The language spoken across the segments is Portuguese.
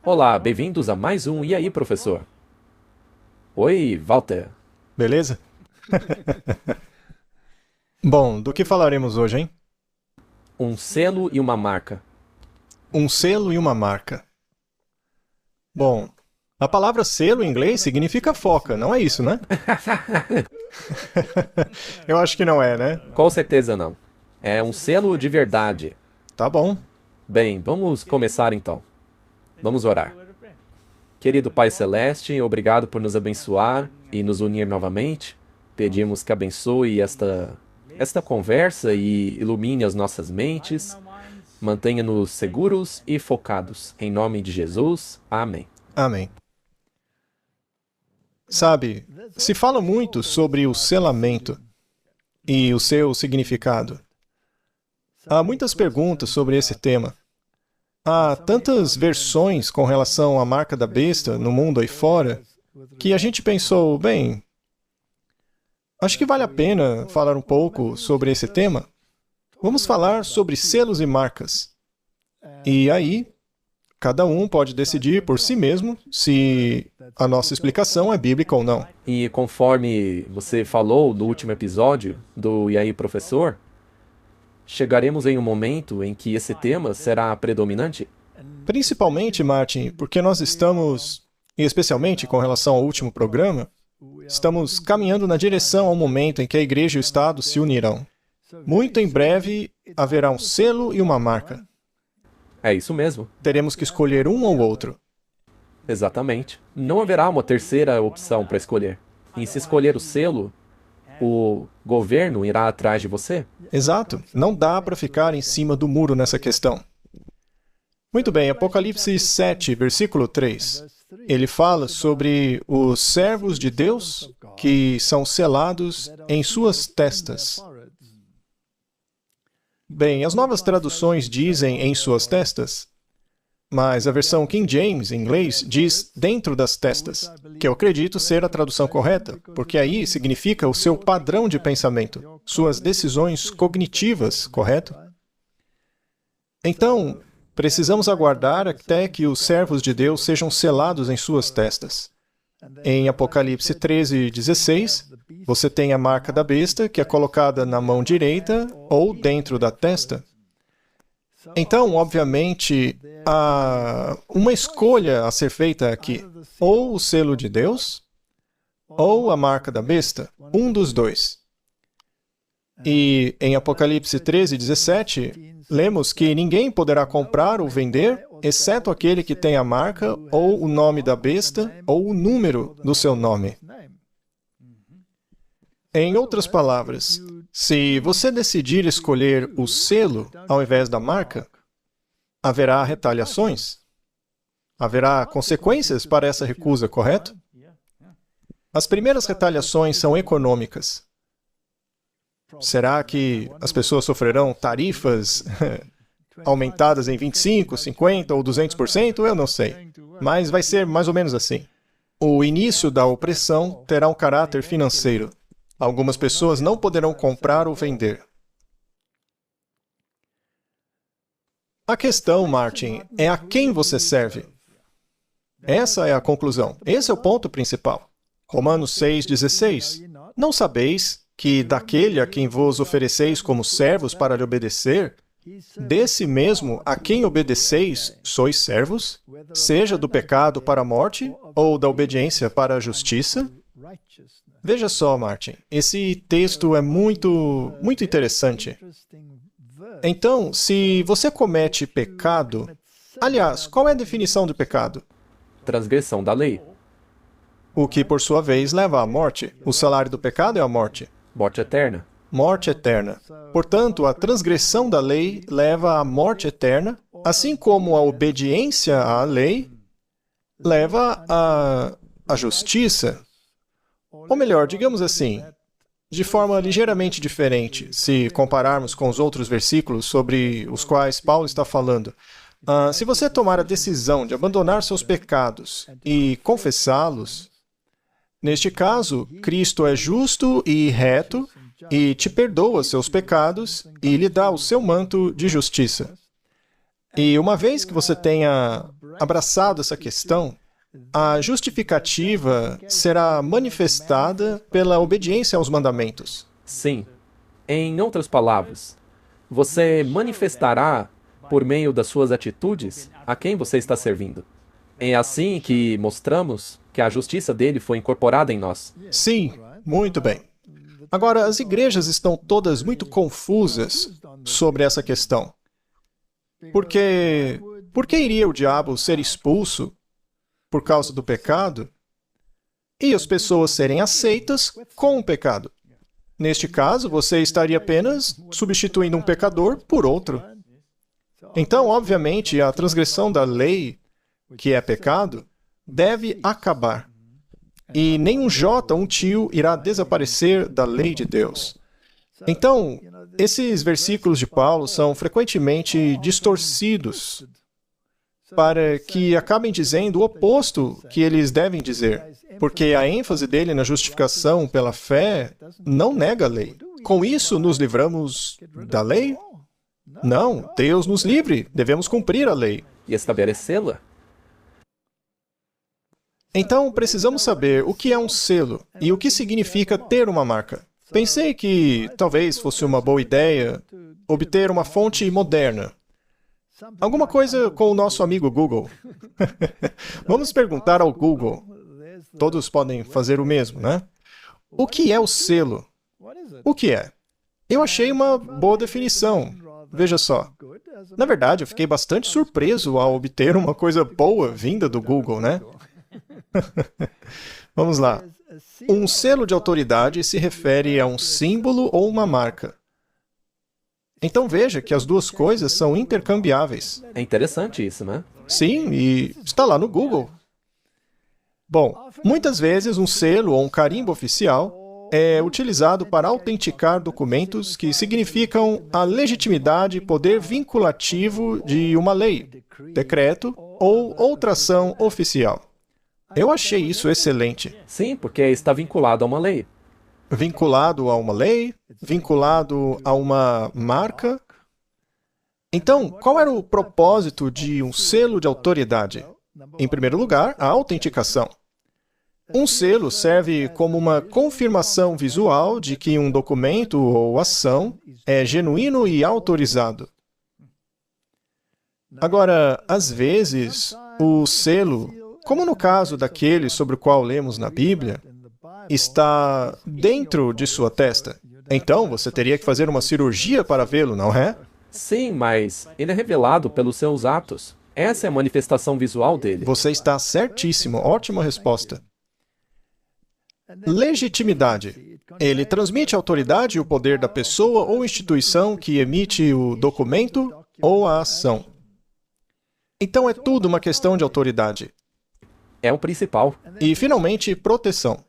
Olá, bem-vindos a mais um E aí, professor? Oi, Walter. Beleza? Bom, do que falaremos hoje, hein? Um selo e uma marca. Um selo e uma marca. Bom, a palavra selo em inglês significa foca, não é isso, né? Eu acho que não é, né? Com certeza não. É um selo de verdade. Tá bom. Bem, vamos começar então. Vamos orar. Querido Pai Celeste, obrigado por nos abençoar e nos unir novamente. Pedimos que abençoe esta conversa e ilumine as nossas mentes. Mantenha-nos seguros e focados. Em nome de Jesus. Amém. Amém. Sabe, se fala muito sobre o selamento e o seu significado. Há muitas perguntas sobre esse tema. Há tantas versões com relação à marca da besta no mundo aí fora, que a gente pensou, bem, acho que vale a pena falar um pouco sobre esse tema. Vamos falar sobre selos e marcas. E aí, cada um pode decidir por si mesmo se a nossa explicação é bíblica ou não. E conforme você falou no último episódio do E aí, professor, chegaremos em um momento em que esse tema será predominante? Principalmente, Martin, porque nós estamos, e especialmente com relação ao último programa, estamos caminhando na direção ao momento em que a Igreja e o Estado se unirão. Muito em breve haverá um selo e uma marca. É isso mesmo. Teremos que escolher um ou outro. Exatamente. Não haverá uma terceira opção para escolher. E se escolher o selo, o governo irá atrás de você? Exato. Não dá para ficar em cima do muro nessa questão. Muito bem, Apocalipse 7, versículo 3. Ele fala sobre os servos de Deus que são selados em suas testas. Bem, as novas traduções dizem em suas testas, mas a versão King James, em inglês, diz dentro das testas, que eu acredito ser a tradução correta, porque aí significa o seu padrão de pensamento, suas decisões cognitivas, correto? Então, precisamos aguardar até que os servos de Deus sejam selados em suas testas. Em Apocalipse 13, 16, você tem a marca da besta, que é colocada na mão direita ou dentro da testa. Então, obviamente, há uma escolha a ser feita aqui. Ou o selo de Deus, ou a marca da besta. Um dos dois. E em Apocalipse 13, 17, lemos que ninguém poderá comprar ou vender, exceto aquele que tem a marca, ou o nome da besta, ou o número do seu nome. Em outras palavras, se você decidir escolher o selo ao invés da marca, haverá retaliações. Haverá consequências para essa recusa, correto? As primeiras retaliações são econômicas. Será que as pessoas sofrerão tarifas aumentadas em 25%, 50% ou 200%? Eu não sei. Mas vai ser mais ou menos assim. O início da opressão terá um caráter financeiro. Algumas pessoas não poderão comprar ou vender. A questão, Martin, é a quem você serve. Essa é a conclusão. Esse é o ponto principal. Romanos 6,16. Não sabeis que daquele a quem vos ofereceis como servos para lhe obedecer, desse mesmo a quem obedeceis sois servos, seja do pecado para a morte ou da obediência para a justiça? Veja só, Martin, esse texto é muito interessante. Então, se você comete pecado... Aliás, qual é a definição de pecado? Transgressão da lei. O que, por sua vez, leva à morte. O salário do pecado é a morte. Morte eterna. Morte eterna. Portanto, a transgressão da lei leva à morte eterna, assim como a obediência à lei leva à justiça. Ou melhor, digamos assim, de forma ligeiramente diferente, se compararmos com os outros versículos sobre os quais Paulo está falando. Se você tomar a decisão de abandonar seus pecados e confessá-los, neste caso, Cristo é justo e reto e te perdoa seus pecados e lhe dá o seu manto de justiça. E uma vez que você tenha abraçado essa questão, a justificativa será manifestada pela obediência aos mandamentos. Sim. Em outras palavras, você manifestará, por meio das suas atitudes, a quem você está servindo. É assim que mostramos que a justiça dele foi incorporada em nós. Sim, muito bem. Agora, as igrejas estão todas muito confusas sobre essa questão. Por que iria o diabo ser expulso por causa do pecado e as pessoas serem aceitas com o pecado? Neste caso, você estaria apenas substituindo um pecador por outro. Então, obviamente, a transgressão da lei, que é pecado, deve acabar. E nem um jota, um tio, irá desaparecer da lei de Deus. Então, esses versículos de Paulo são frequentemente distorcidos para que acabem dizendo o oposto que eles devem dizer, porque a ênfase dele na justificação pela fé não nega a lei. Com isso, nos livramos da lei? Não, Deus nos livre, devemos cumprir a lei. E estabelecê-la. Então, precisamos saber o que é um selo e o que significa ter uma marca. Pensei que talvez fosse uma boa ideia obter uma fonte moderna. Alguma coisa com o nosso amigo Google. Vamos perguntar ao Google. Todos podem fazer o mesmo, né? O que é o selo? O que é? Eu achei uma boa definição. Veja só. Na verdade, eu fiquei bastante surpreso ao obter uma coisa boa vinda do Google, né? Vamos lá. Um selo de autoridade se refere a um símbolo ou uma marca. Então veja que as duas coisas são intercambiáveis. É interessante isso, né? Sim, e está lá no Google. Bom, muitas vezes um selo ou um carimbo oficial é utilizado para autenticar documentos que significam a legitimidade e poder vinculativo de uma lei, decreto ou outra ação oficial. Eu achei isso excelente. Sim, porque está vinculado a uma lei. Vinculado a uma lei, vinculado a uma marca. Então, qual era o propósito de um selo de autoridade? Em primeiro lugar, a autenticação. Um selo serve como uma confirmação visual de que um documento ou ação é genuíno e autorizado. Agora, às vezes, o selo, como no caso daquele sobre o qual lemos na Bíblia, está dentro de sua testa. Então, você teria que fazer uma cirurgia para vê-lo, não é? Sim, mas ele é revelado pelos seus atos. Essa é a manifestação visual dele. Você está certíssimo. Ótima resposta. Legitimidade. Ele transmite a autoridade e o poder da pessoa ou instituição que emite o documento ou a ação. Então, é tudo uma questão de autoridade. É o principal. E, finalmente, proteção.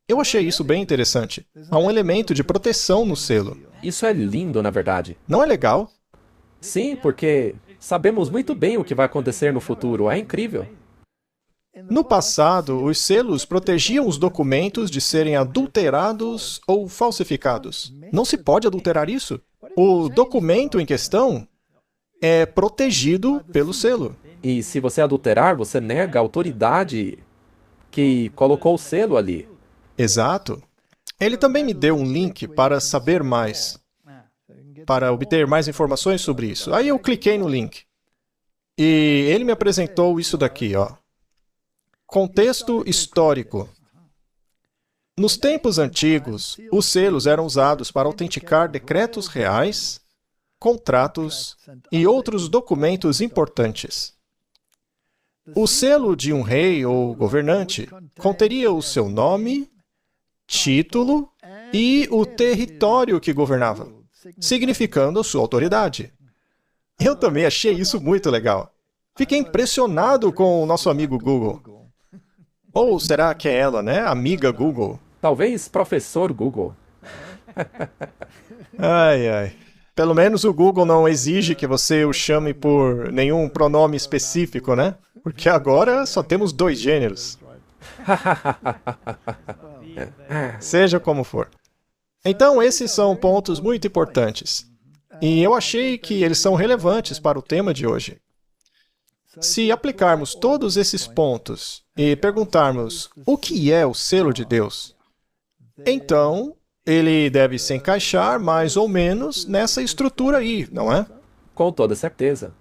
Eu achei isso bem interessante. Há um elemento de proteção no selo. Isso é lindo, na verdade. Não é legal? Sim, porque sabemos muito bem o que vai acontecer no futuro. É incrível. No passado, os selos protegiam os documentos de serem adulterados ou falsificados. Não se pode adulterar isso. O documento em questão é protegido pelo selo. E se você adulterar, você nega a autoridade que colocou o selo ali. Exato. Ele também me deu um link para saber mais, para obter mais informações sobre isso. Aí eu cliquei no link. E ele me apresentou isso daqui, ó. Contexto histórico. Nos tempos antigos, os selos eram usados para autenticar decretos reais, contratos e outros documentos importantes. O selo de um rei ou governante conteria o seu nome, título e o território que governava, significando a sua autoridade. Eu também achei isso muito legal. Fiquei impressionado com o nosso amigo Google. Ou será que é ela, né? Amiga Google. Talvez professor Google. Ai, ai. Pelo menos o Google não exige que você o chame por nenhum pronome específico, né? Porque agora só temos 2 gêneros. Seja como for. Então, esses são pontos muito importantes. E eu achei que eles são relevantes para o tema de hoje. Se aplicarmos todos esses pontos e perguntarmos o que é o selo de Deus, então ele deve se encaixar mais ou menos nessa estrutura aí, não é? Com toda certeza.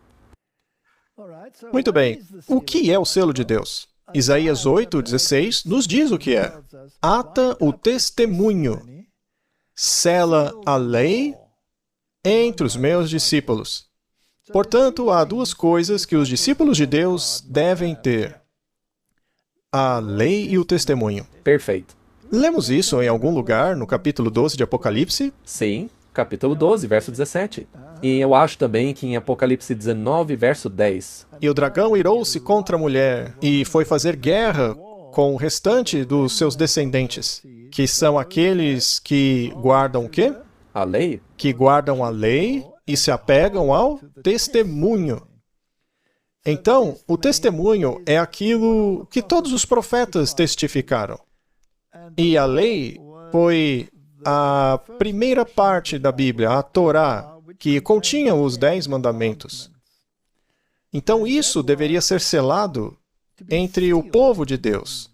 Muito bem. O que é o selo de Deus? Isaías 8:16 nos diz o que é. Ata o testemunho, sela a lei entre os meus discípulos. Portanto, há duas coisas que os discípulos de Deus devem ter: a lei e o testemunho. Perfeito. Lemos isso em algum lugar no capítulo 12 de Apocalipse? Sim, capítulo 12, verso 17. E eu acho também que em Apocalipse 19, verso 10. E o dragão irou-se contra a mulher e foi fazer guerra com o restante dos seus descendentes, que são aqueles que guardam o quê? A lei? Que guardam a lei e se apegam ao testemunho. Então, o testemunho é aquilo que todos os profetas testificaram. E a lei foi a primeira parte da Bíblia, a Torá, que continha os 10 mandamentos. Então isso deveria ser selado entre o povo de Deus.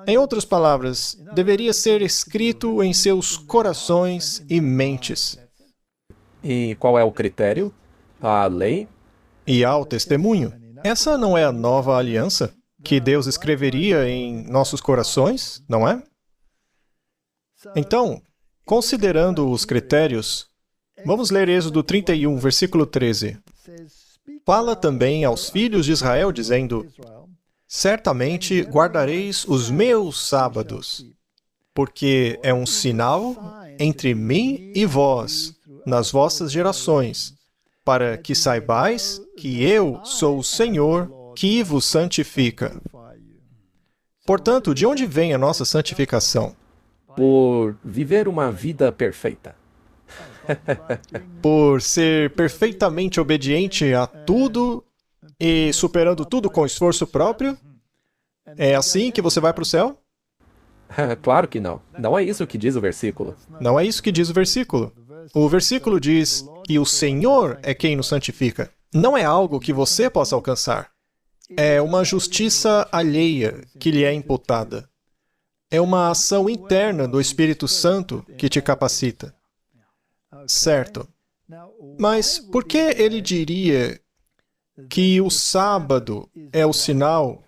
Em outras palavras, deveria ser escrito em seus corações e mentes. E qual é o critério? A lei? E há o testemunho. Essa não é a nova aliança que Deus escreveria em nossos corações, não é? Então, considerando os critérios, vamos ler Êxodo 31, versículo 13. Fala também aos filhos de Israel, dizendo: certamente guardareis os meus sábados, porque é um sinal entre mim e vós, nas vossas gerações, para que saibais que eu sou o Senhor que vos santifica. Portanto, de onde vem a nossa santificação? Por viver uma vida perfeita. Por ser perfeitamente obediente a tudo e superando tudo com esforço próprio? É assim que você vai para o céu? Claro que não. Não é isso que diz o versículo. Não é isso que diz o versículo. O versículo diz que o Senhor é quem nos santifica. Não é algo que você possa alcançar. É uma justiça alheia que lhe é imputada. É uma ação interna do Espírito Santo que te capacita. Certo. Mas por que ele diria que o sábado é o sinal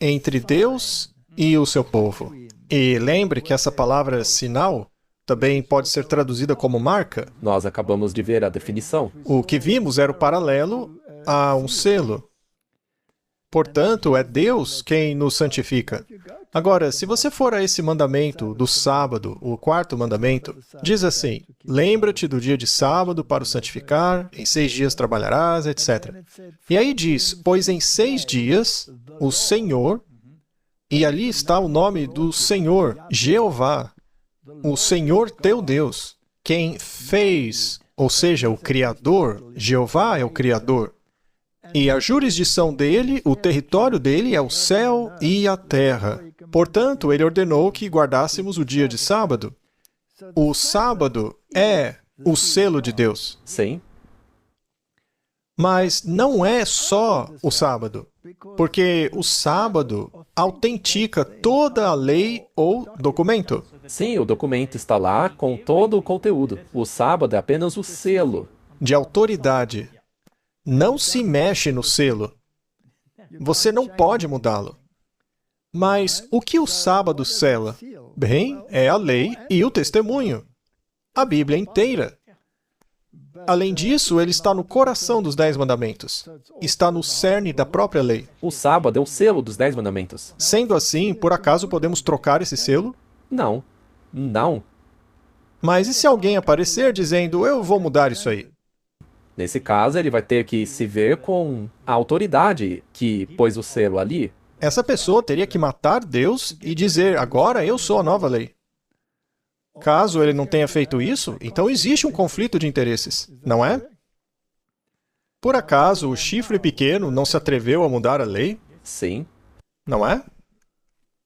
entre Deus e o seu povo? E lembre que essa palavra sinal também pode ser traduzida como marca. Nós acabamos de ver a definição. O que vimos era o paralelo a um selo. Portanto, é Deus quem nos santifica. Agora, se você for a esse mandamento do sábado, o quarto mandamento, diz assim: lembra-te do dia de sábado para o santificar, em 6 dias trabalharás, etc. E aí diz: pois em 6 dias o Senhor, e ali está o nome do Senhor, Jeová, o Senhor teu Deus, quem fez, ou seja, o Criador, Jeová é o Criador. E a jurisdição dele, o território dele é o céu e a terra. Portanto, ele ordenou que guardássemos o dia de sábado. O sábado é o selo de Deus. Sim. Mas não é só o sábado, porque o sábado autentica toda a lei ou documento. Sim, o documento está lá com todo o conteúdo. O sábado é apenas o selo. De autoridade. Não se mexe no selo. Você não pode mudá-lo. Mas o que o sábado sela? Bem, é a lei e o testemunho. A Bíblia inteira. Além disso, ele está no coração dos 10 mandamentos. Está no cerne da própria lei. O sábado é o selo dos 10 mandamentos. Sendo assim, por acaso podemos trocar esse selo? Não. Não. Mas e se alguém aparecer dizendo: eu vou mudar isso aí? Nesse caso, ele vai ter que se ver com a autoridade que pôs o selo ali. Essa pessoa teria que matar Deus e dizer: agora eu sou a nova lei. Caso ele não tenha feito isso, então existe um conflito de interesses, não é? Por acaso o chifre pequeno não se atreveu a mudar a lei? Sim. Não é?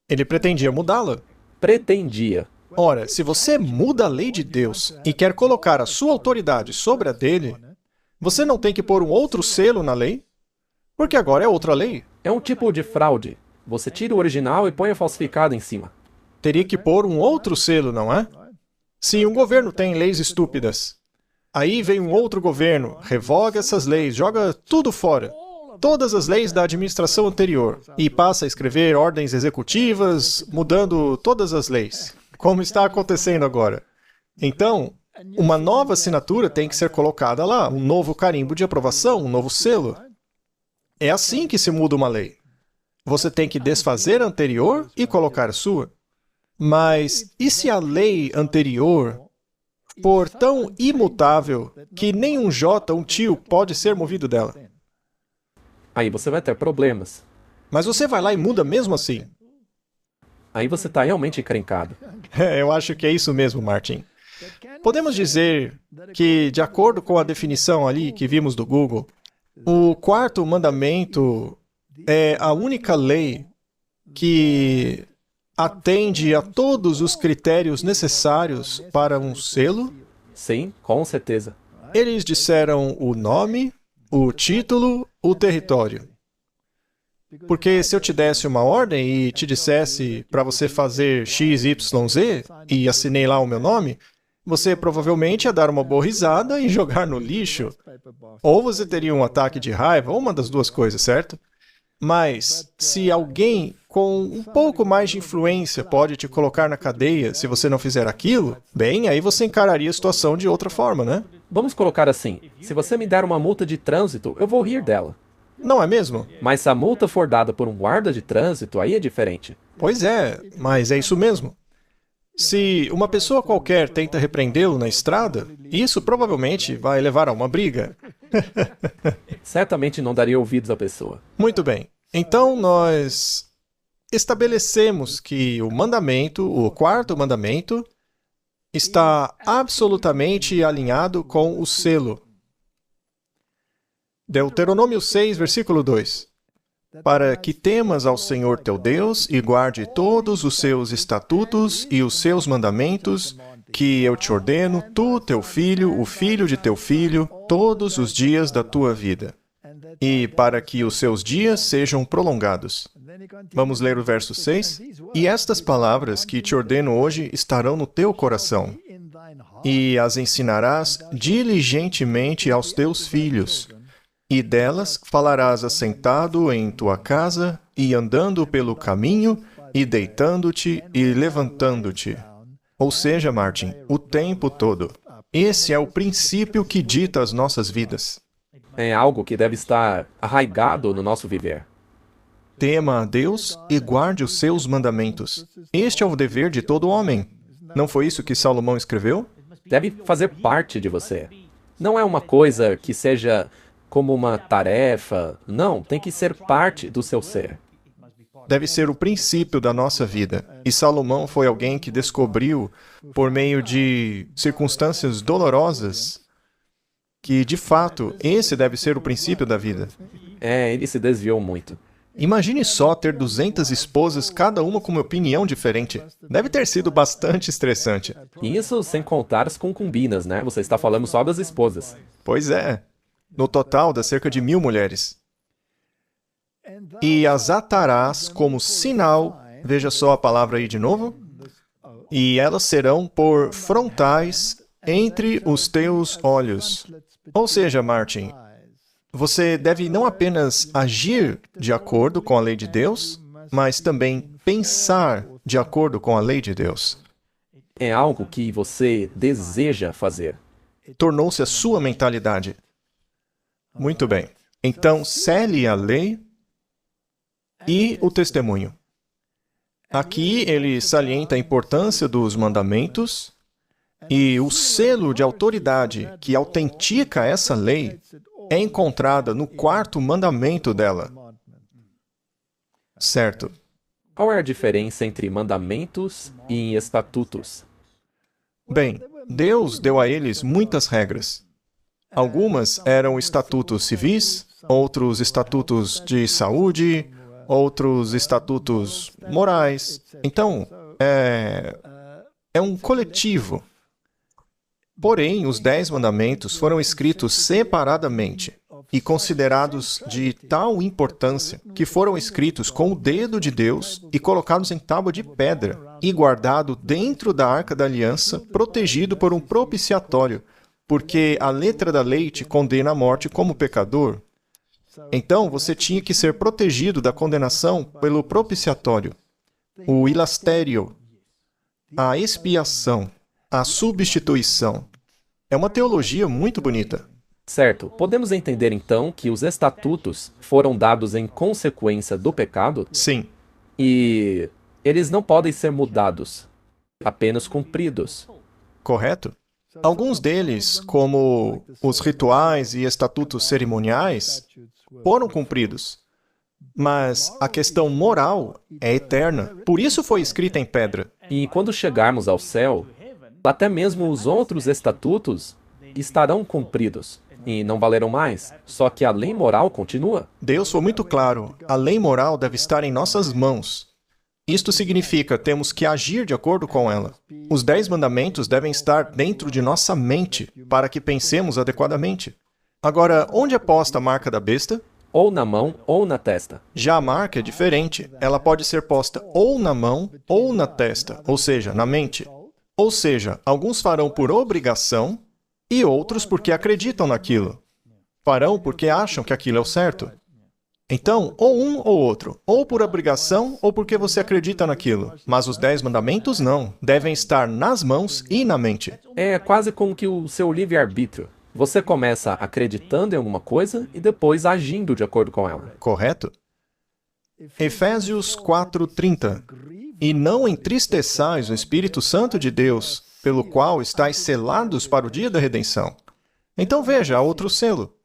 Ele pretendia mudá-la. Pretendia. Ora, se você muda a lei de Deus e quer colocar a sua autoridade sobre a dele, você não tem que pôr um outro selo na lei? Porque agora é outra lei. É um tipo de fraude. Você tira o original e põe o falsificado em cima. Teria que pôr um outro selo, não é? Se um governo tem leis estúpidas, aí vem um outro governo, revoga essas leis, joga tudo fora. Todas as leis da administração anterior e passa a escrever ordens executivas, mudando todas as leis, como está acontecendo agora. Então, uma nova assinatura tem que ser colocada lá, um novo carimbo de aprovação, um novo selo. É assim que se muda uma lei. Você tem que desfazer a anterior e colocar a sua. Mas e se a lei anterior for tão imutável que nem um J, um tio, pode ser movido dela? Aí você vai ter problemas. Mas você vai lá e muda mesmo assim. Aí você está realmente encrencado. Eu acho que é isso mesmo, Martin. Podemos dizer que, de acordo com a definição ali que vimos do Google, o quarto mandamento é a única lei que atende a todos os critérios necessários para um selo. Sim, com certeza. Eles disseram o nome, o título, o território. Porque se eu te desse uma ordem e te dissesse para você fazer X, Y, Z e assinei lá o meu nome, você provavelmente ia dar uma boa risada e jogar no lixo. Ou você teria um ataque de raiva, ou uma das duas coisas, certo? Mas se alguém com um pouco mais de influência pode te colocar na cadeia se você não fizer aquilo, bem, aí você encararia a situação de outra forma, né? Vamos colocar assim: se você me der uma multa de trânsito, eu vou rir dela. Não é mesmo? Mas se a multa for dada por um guarda de trânsito, aí é diferente. Pois é, mas é isso mesmo. Se uma pessoa qualquer tenta repreendê-lo na estrada, isso provavelmente vai levar a uma briga. Certamente não daria ouvidos à pessoa. Muito bem. Então nós estabelecemos que o mandamento, o quarto mandamento, está absolutamente alinhado com o selo. Deuteronômio 6, versículo 2. Para que temas ao Senhor teu Deus e guarde todos os seus estatutos e os seus mandamentos, que eu te ordeno, tu, teu filho, o filho de teu filho, todos os dias da tua vida, e para que os seus dias sejam prolongados. Vamos ler o verso 6? E estas palavras que te ordeno hoje estarão no teu coração, e as ensinarás diligentemente aos teus filhos, e delas falarás assentado em tua casa, e andando pelo caminho, e deitando-te e levantando-te. Ou seja, Martin, o tempo todo. Esse é o princípio que dita as nossas vidas. É algo que deve estar arraigado no nosso viver. Tema a Deus e guarde os seus mandamentos. Este é o dever de todo homem. Não foi isso que Salomão escreveu? Deve fazer parte de você. Não é uma coisa que seja como uma tarefa. Não, tem que ser parte do seu ser. Deve ser o princípio da nossa vida. E Salomão foi alguém que descobriu, por meio de circunstâncias dolorosas, que, de fato, esse deve ser o princípio da vida. Ele se desviou muito. Imagine só ter 200 esposas, cada uma com uma opinião diferente. Deve ter sido bastante estressante. E isso sem contar as concubinas, né? Você está falando só das esposas. Pois é. No total, dá cerca de 1000 mulheres. E as atarás como sinal, veja só a palavra aí de novo, e elas serão por frontais entre os teus olhos. Ou seja, Martin, você deve não apenas agir de acordo com a lei de Deus, mas também pensar de acordo com a lei de Deus. É algo que você deseja fazer. Tornou-se a sua mentalidade. Muito bem. Então, cele a lei e o testemunho. Aqui ele salienta a importância dos mandamentos e o selo de autoridade que autentica essa lei é encontrada no quarto mandamento dela. Certo. Qual é a diferença entre mandamentos e estatutos? Bem, Deus deu a eles muitas regras. Algumas eram estatutos civis, outros estatutos de saúde, outros estatutos morais. Então, é um coletivo. Porém, os 10 mandamentos foram escritos separadamente. e considerados de tal importância que foram escritos com o dedo de Deus e colocados em tábua de pedra e guardado dentro da Arca da Aliança, protegido por um propiciatório, porque a letra da lei te condena à morte como pecador. Então, você tinha que ser protegido da condenação pelo propiciatório, o ilastério, a expiação, a substituição. É uma teologia muito bonita. Certo. Podemos entender então que os estatutos foram dados em consequência do pecado Sim, e eles não podem ser mudados, apenas cumpridos. correto? Alguns deles, como os rituais e estatutos cerimoniais, foram cumpridos. Mas a questão moral é eterna. Por isso foi escrita em pedra. E quando chegarmos ao céu, até mesmo os outros estatutos estarão cumpridos e não valerão mais, só que a lei moral continua. Deus foi muito claro. A lei moral deve estar em nossas mãos. Isto significa temos que agir de acordo com ela. Os 10 mandamentos devem estar dentro de nossa mente para que pensemos adequadamente. Agora, onde é posta a marca da besta? Ou na mão ou na testa. Já a marca é diferente. Ela pode ser posta ou na mão ou na testa, ou seja, na mente. Ou seja, alguns farão por obrigação e outros porque acreditam naquilo. Farão porque acham que aquilo é o certo. Então, ou um ou outro, ou por obrigação ou porque você acredita naquilo. Mas os 10 mandamentos não, devem estar nas mãos e na mente. É quase como que o seu livre-arbítrio. Você começa acreditando em alguma coisa e depois agindo de acordo com ela. Correto? Efésios 4:30. E não entristeçais o Espírito Santo de Deus, pelo qual estáis selados para o dia da redenção. Então veja, há outro selo.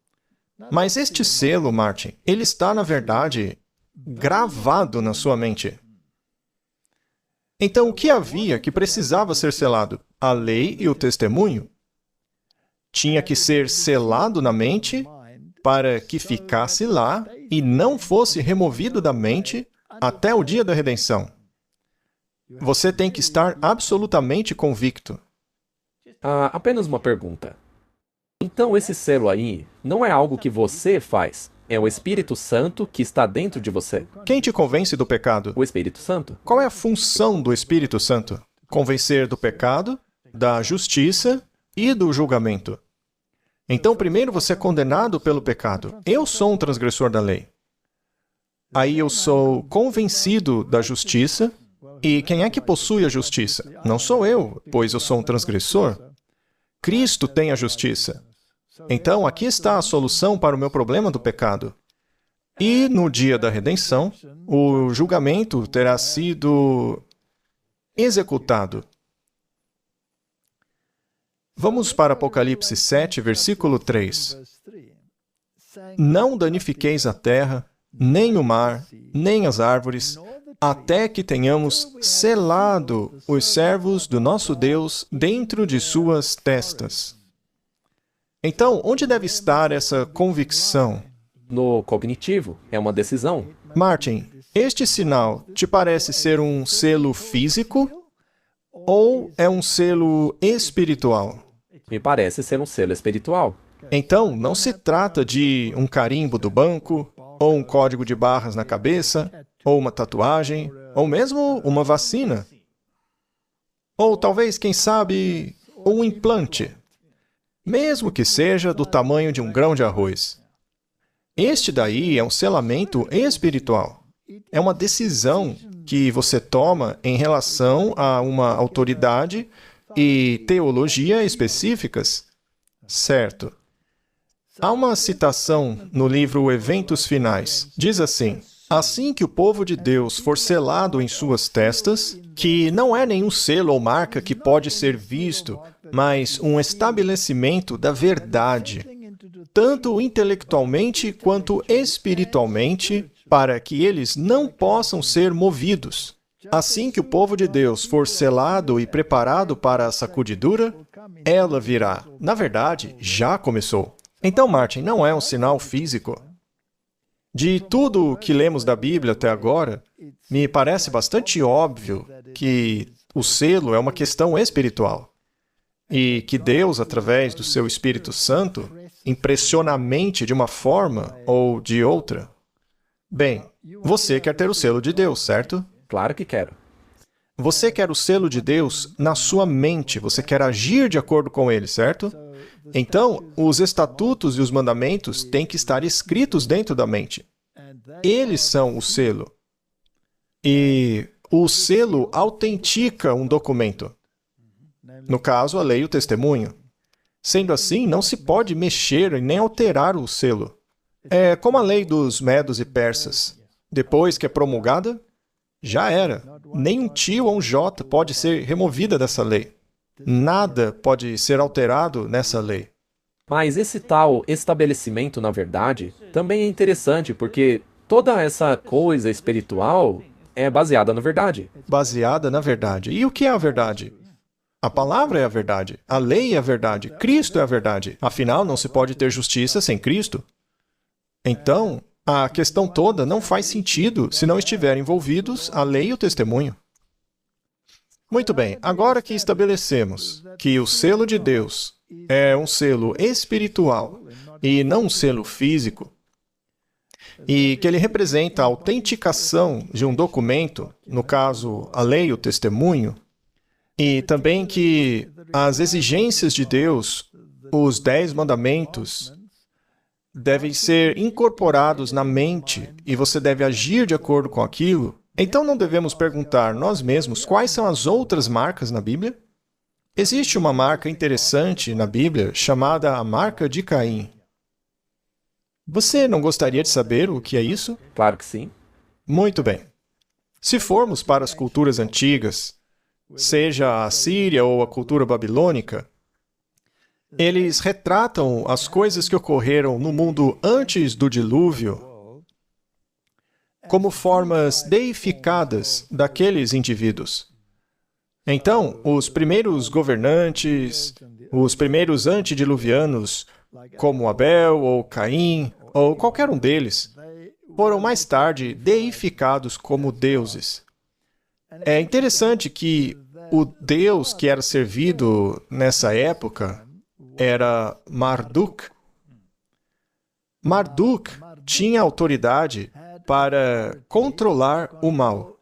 Mas este selo, Martin, ele está, na verdade, gravado na sua mente. Então, o que havia que precisava ser selado? A lei e o testemunho. Tinha que ser selado na mente para que ficasse lá e não fosse removido da mente até o dia da redenção. Você tem que estar absolutamente convicto. Apenas uma pergunta. Então esse selo aí não é algo que você faz, é o Espírito Santo que está dentro de você. Quem te convence do pecado? O Espírito Santo. Qual é a função do Espírito Santo? Convencer do pecado, da justiça e do julgamento. Então, primeiro você é condenado pelo pecado. Eu sou um transgressor da lei. Aí eu sou convencido da justiça. E quem é que possui a justiça? Não sou eu, pois eu sou um transgressor. Cristo tem a justiça. Então, aqui está a solução para o meu problema do pecado. E no dia da redenção, o julgamento terá sido executado. Vamos para Apocalipse 7, versículo 3. Não danifiqueis a terra, nem o mar, nem as árvores, até que tenhamos selado os servos do nosso Deus dentro de suas testas. Então, onde deve estar essa convicção? No cognitivo, é uma decisão. Martin, este sinal te parece ser um selo físico ou é um selo espiritual? Me parece ser um selo espiritual. Então, não se trata de um carimbo do banco, ou um código de barras na cabeça, ou uma tatuagem, ou mesmo uma vacina. Ou talvez, quem sabe, um implante. Mesmo que seja do tamanho de um grão de arroz. Este daí é um selamento espiritual. É uma decisão que você toma em relação a uma autoridade e teologia específicas. Certo. Há uma citação no livro Eventos Finais. Diz assim: assim que o povo de Deus for selado em suas testas, que não é nenhum selo ou marca que pode ser visto, mas um estabelecimento da verdade, tanto intelectualmente quanto espiritualmente, para que eles não possam ser movidos. Assim que o povo de Deus for selado e preparado para a sacudidura, ela virá. Na verdade, já começou. Então, Martin, não é um sinal físico. De tudo o que lemos da Bíblia até agora, me parece bastante óbvio que o selo é uma questão espiritual. E que Deus, através do seu Espírito Santo, impressiona a mente de uma forma ou de outra? Bem, você quer ter o selo de Deus, certo? Claro que quero. Você quer o selo de Deus na sua mente, você quer agir de acordo com ele, certo? Então, os estatutos e os mandamentos têm que estar escritos dentro da mente. Eles são o selo. E o selo autentica um documento. No caso, a lei e o testemunho. Sendo assim, não se pode mexer e nem alterar o selo. É como a lei dos medos e persas. Depois que é promulgada, já era. Nem um tio ou um jota pode ser removida dessa lei. Nada pode ser alterado nessa lei. Mas esse tal estabelecimento, na verdade, também é interessante porque toda essa coisa espiritual é baseada na verdade. Baseada na verdade. E o que é a verdade? A palavra é a verdade. A lei é a verdade. Cristo é a verdade. Afinal, não se pode ter justiça sem Cristo. Então, a questão toda não faz sentido se não estiverem envolvidos a lei e o testemunho. Muito bem, agora que estabelecemos que o selo de Deus é um selo espiritual e não um selo físico, e que ele representa a autenticação de um documento, no caso, a lei e o testemunho, e também que as exigências de Deus, os 10 mandamentos, devem ser incorporados na mente e você deve agir de acordo com aquilo, então não devemos perguntar nós mesmos quais são as outras marcas na Bíblia? Existe uma marca interessante na Bíblia chamada a marca de Caim. Você não gostaria de saber o que é isso? Claro que sim. Muito bem. Se formos para as culturas antigas, seja a Síria ou a cultura babilônica, eles retratam as coisas que ocorreram no mundo antes do dilúvio como formas deificadas daqueles indivíduos. Então, os primeiros governantes, os primeiros antediluvianos, como Abel ou Caim, ou qualquer um deles, foram mais tarde deificados como deuses. É interessante que o deus que era servido nessa época era Marduk. Marduk tinha autoridade para controlar o mal.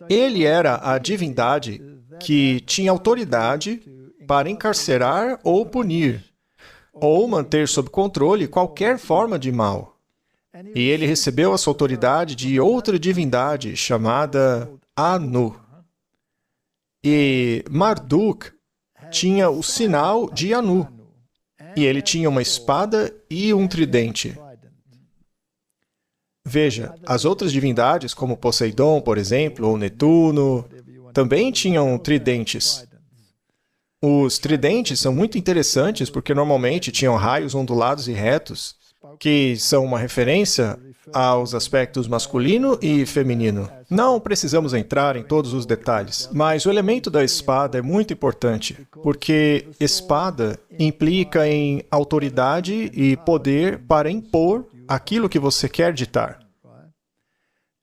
Ele era a divindade que tinha autoridade para encarcerar ou punir, ou manter sob controle qualquer forma de mal. E ele recebeu essa autoridade de outra divindade chamada Anu. E Marduk tinha o sinal de Anu. E ele tinha uma espada e um tridente. Veja, as outras divindades, como Poseidon, por exemplo, ou Netuno, também tinham tridentes. Os tridentes são muito interessantes porque normalmente tinham raios ondulados e retos, que são uma referência aos aspectos masculino e feminino. Não precisamos entrar em todos os detalhes, mas o elemento da espada é muito importante, porque espada implica em autoridade e poder para impor aquilo que você quer ditar.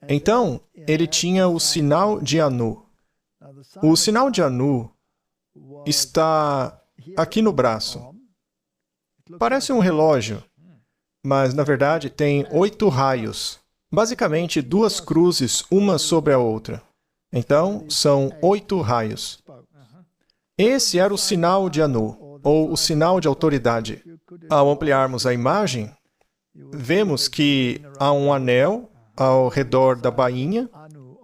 Então, ele tinha o sinal de Anu. O sinal de Anu está aqui no braço. Parece um relógio, mas na verdade tem 8 raios. Basicamente 2 cruzes, uma sobre a outra. Então, são 8 raios. Esse era o sinal de Anu, ou o sinal de autoridade. Ao ampliarmos a imagem, vemos que há um anel ao redor da bainha,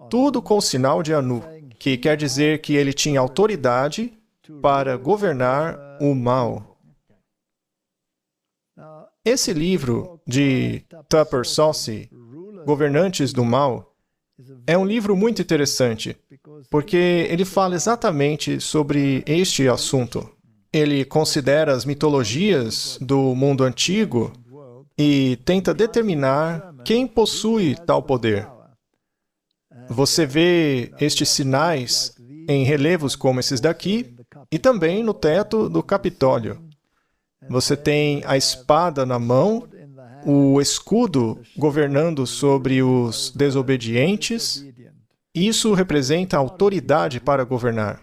tudo com o sinal de Anu, que quer dizer que ele tinha autoridade para governar o mal. Esse livro de Tupper Saucy, Governantes do Mal, é um livro muito interessante, porque ele fala exatamente sobre este assunto. Ele considera as mitologias do mundo antigo e tenta determinar quem possui tal poder. Você vê estes sinais em relevos como esses daqui e também no teto do Capitólio. Você tem a espada na mão, o escudo governando sobre os desobedientes. Isso representa autoridade para governar.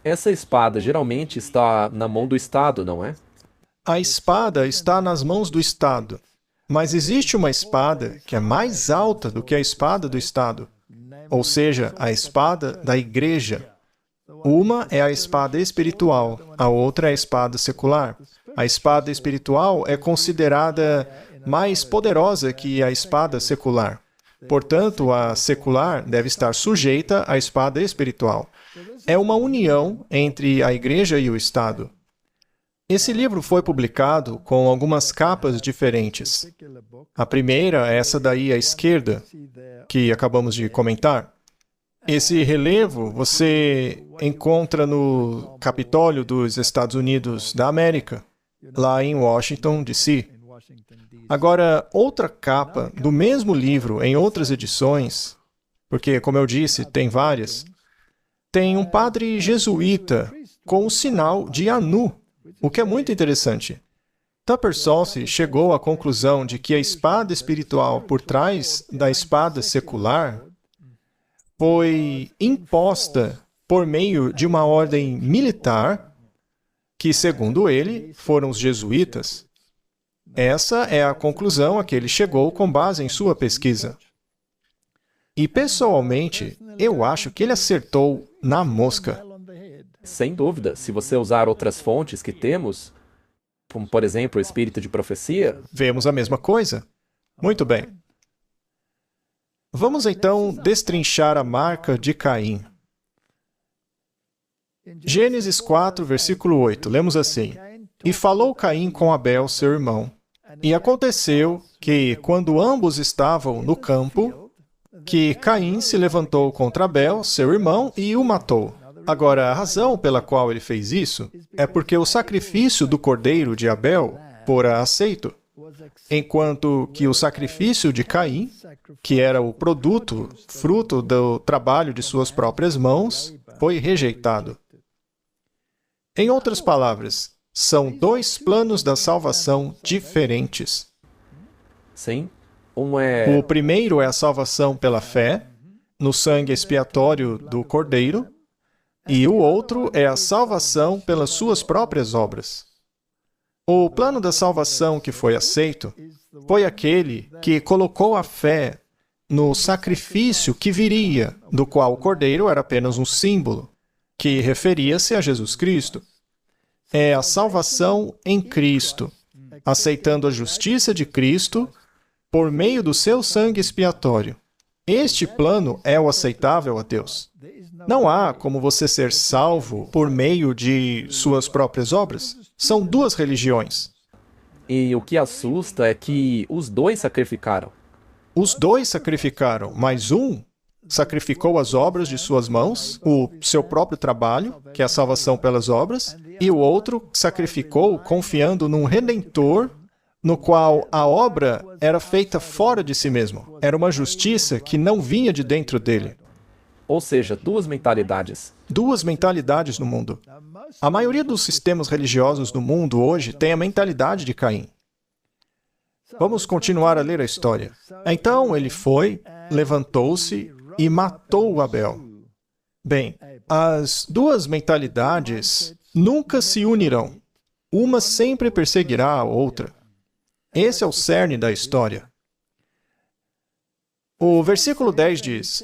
Essa espada geralmente está na mão do Estado, não é? A espada está nas mãos do Estado. Mas existe uma espada que é mais alta do que a espada do Estado, ou seja, a espada da Igreja. Uma é a espada espiritual, a outra é a espada secular. A espada espiritual é considerada mais poderosa que a espada secular. Portanto, a secular deve estar sujeita à espada espiritual. É uma união entre a Igreja e o Estado. Esse livro foi publicado com algumas capas diferentes. A primeira é essa daí à esquerda, que acabamos de comentar. Esse relevo você encontra no Capitólio dos Estados Unidos da América, lá em Washington, D.C. Agora, outra capa do mesmo livro, em outras edições, porque, como eu disse, tem várias, tem um padre jesuíta com o sinal de Anu, o que é muito interessante. Tupper Salce chegou à conclusão de que a espada espiritual por trás da espada secular foi imposta por meio de uma ordem militar que, segundo ele, foram os jesuítas. Essa é a conclusão a que ele chegou com base em sua pesquisa. E, pessoalmente, eu acho que ele acertou na mosca. Sem dúvida, se você usar outras fontes que temos, como, por exemplo, o espírito de profecia, vemos a mesma coisa. Muito bem. Vamos então destrinchar a marca de Caim. Gênesis 4, versículo 8, lemos assim: E falou Caim com Abel, seu irmão. E aconteceu que, quando ambos estavam no campo, que Caim se levantou contra Abel, seu irmão, e o matou. Agora, a razão pela qual ele fez isso é porque o sacrifício do cordeiro de Abel fora aceito, enquanto que o sacrifício de Caim, que era o produto, fruto do trabalho de suas próprias mãos, foi rejeitado. Em outras palavras, são dois planos da salvação diferentes. sim, um é... O primeiro é a salvação pela fé, no sangue expiatório do cordeiro, e o outro é a salvação pelas suas próprias obras. O plano da salvação que foi aceito foi aquele que colocou a fé no sacrifício que viria, do qual o cordeiro era apenas um símbolo, que referia-se a Jesus Cristo. É a salvação em Cristo, aceitando a justiça de Cristo por meio do seu sangue expiatório. Este plano é o aceitável a Deus. Não há como você ser salvo por meio de suas próprias obras. São duas religiões. E o que assusta é que os dois sacrificaram. Os dois sacrificaram, mas um sacrificou as obras de suas mãos, o seu próprio trabalho, que é a salvação pelas obras, e o outro sacrificou confiando num Redentor, no qual a obra era feita fora de si mesmo. Era uma justiça que não vinha de dentro dele. Ou seja, duas mentalidades. Duas mentalidades no mundo. A maioria dos sistemas religiosos do mundo hoje tem a mentalidade de Caim. Vamos continuar a ler a história. Então ele foi, levantou-se e matou Abel. Bem, as duas mentalidades nunca se unirão. Uma sempre perseguirá a outra. Esse é o cerne da história. O versículo 10 diz: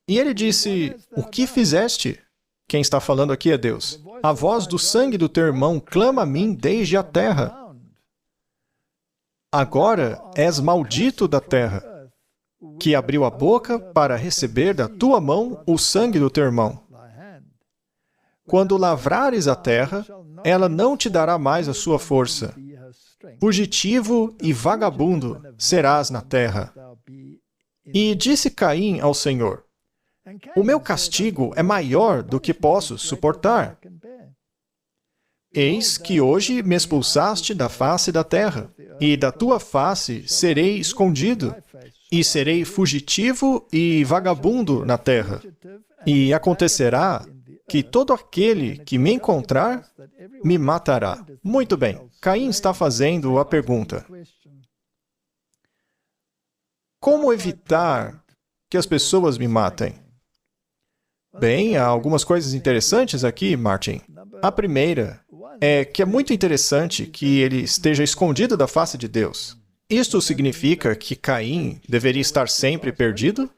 E ele disse, o que fizeste? Quem está falando aqui é Deus. A voz do sangue do teu irmão clama a mim desde a terra. Agora és maldito da terra, que abriu a boca para receber da tua mão o sangue do teu irmão. Quando lavrares a terra, ela não te dará mais a sua força. Fugitivo e vagabundo serás na terra. E disse Caim ao Senhor: O meu castigo é maior do que posso suportar. Eis que hoje me expulsaste da face da terra, e da tua face serei escondido, e serei fugitivo e vagabundo na terra. E acontecerá que todo aquele que me encontrar me matará. Muito bem, Caim está fazendo a pergunta: como evitar que as pessoas me matem? Bem, há algumas coisas interessantes aqui, Martin. A primeira é que é muito interessante que ele esteja escondido da face de Deus. Isto significa que Caim deveria estar sempre perdido?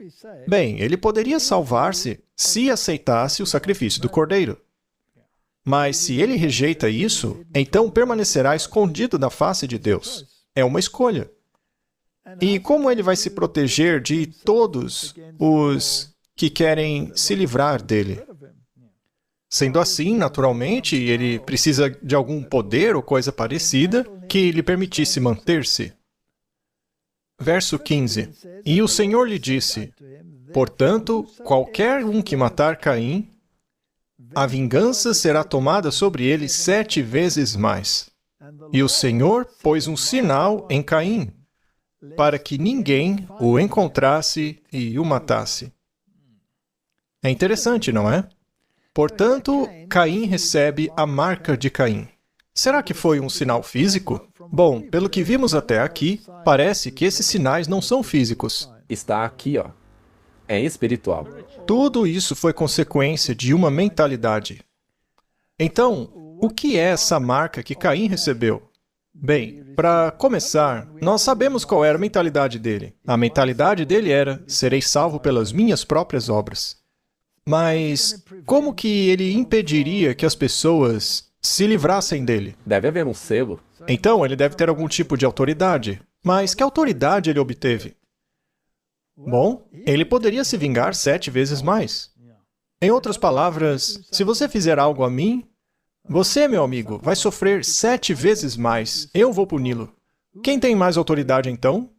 Bem, ele poderia salvar-se se aceitasse o sacrifício do cordeiro. Mas se ele rejeita isso, então permanecerá escondido da face de Deus. É uma escolha. E como ele vai se proteger de todos os que querem se livrar dele? Sendo assim, naturalmente, ele precisa de algum poder ou coisa parecida que lhe permitisse manter-se. Verso 15. E o Senhor lhe disse: portanto, qualquer um que matar Caim, a vingança será tomada sobre ele 7 vezes mais. E o Senhor pôs um sinal em Caim, para que ninguém o encontrasse e o matasse. É interessante, não é? Portanto, Caim recebe a marca de Caim. Será que foi um sinal físico? Bom, pelo que vimos até aqui, parece que esses sinais não são físicos. Está aqui, ó. É espiritual. Tudo isso foi consequência de uma mentalidade. Então, o que é essa marca que Caim recebeu? Bem, para começar, nós sabemos qual era a mentalidade dele. A mentalidade dele era: serei salvo pelas minhas próprias obras. Mas como que ele impediria que as pessoas se livrassem dele? Deve haver um selo. Então, ele deve ter algum tipo de autoridade. Mas que autoridade ele obteve? Bom, ele poderia se vingar 7 vezes mais. Em outras palavras, se você fizer algo a mim, você, meu amigo, vai sofrer 7 vezes mais. Eu vou puni-lo. Quem tem mais autoridade, então?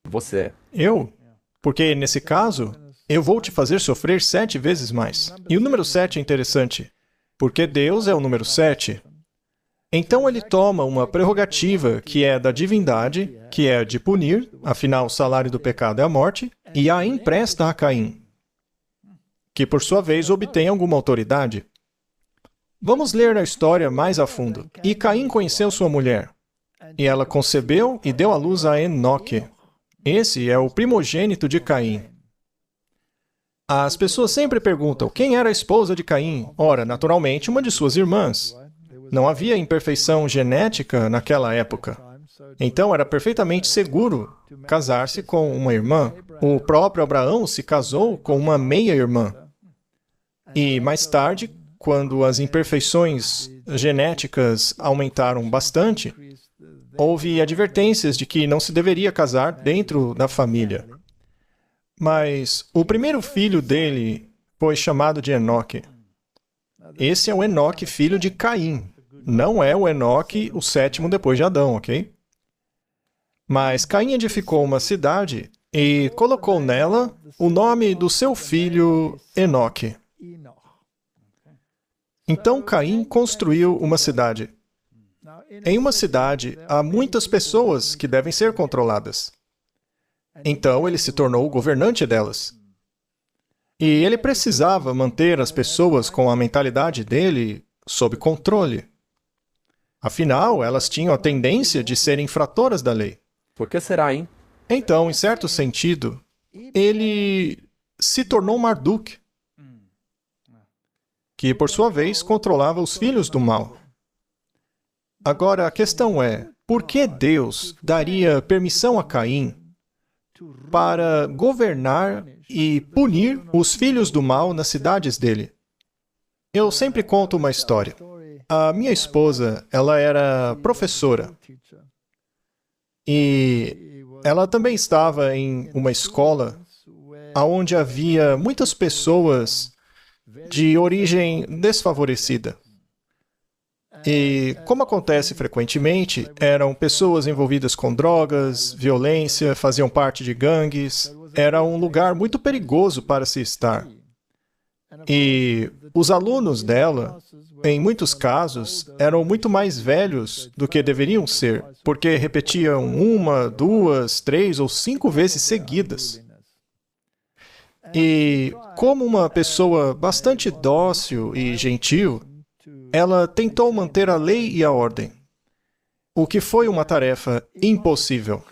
Você. Eu. Porque, nesse caso, eu vou te fazer sofrer 7 vezes mais. E o número 7 é interessante, porque Deus é o número 7. Então ele toma uma prerrogativa que é da divindade, que é de punir, afinal o salário do pecado é a morte, e a empresta a Caim, que por sua vez obtém alguma autoridade. Vamos ler a história mais a fundo. E Caim conheceu sua mulher, e ela concebeu e deu à luz a Enoque. Esse é o primogênito de Caim. As pessoas sempre perguntam, quem era a esposa de Caim? Ora, naturalmente, uma de suas irmãs. Não havia imperfeição genética naquela época. Então, era perfeitamente seguro casar-se com uma irmã. O próprio Abraão se casou com uma meia-irmã. E mais tarde, quando as imperfeições genéticas aumentaram bastante, houve advertências de que não se deveria casar dentro da família. Mas o primeiro filho dele foi chamado de Enoque. Esse é o Enoque, filho de Caim. Não é o Enoque, o 7º depois de Adão, ok? Mas Caim edificou uma cidade e colocou nela o nome do seu filho Enoque. Então Caim construiu uma cidade. Em uma cidade, há muitas pessoas que devem ser controladas. Então ele se tornou o governante delas. E ele precisava manter as pessoas com a mentalidade dele sob controle. Afinal, elas tinham a tendência de serem infratoras da lei. Por que será, hein? Então, em certo sentido, ele se tornou Marduk, que, por sua vez, controlava os filhos do mal. Agora, a questão é, por que Deus daria permissão a Caim para governar e punir os filhos do mal nas cidades dele? Eu sempre conto uma história. A minha esposa, ela era professora. E ela também estava em uma escola onde havia muitas pessoas de origem desfavorecida. E, como acontece frequentemente, eram pessoas envolvidas com drogas, violência, faziam parte de gangues. Era um lugar muito perigoso para se estar. E os alunos dela, em muitos casos, eram muito mais velhos do que deveriam ser, porque repetiam 1, 2, 3 ou 5 vezes seguidas. E, como uma pessoa bastante dócil e gentil, ela tentou manter a lei e a ordem, o que foi uma tarefa impossível.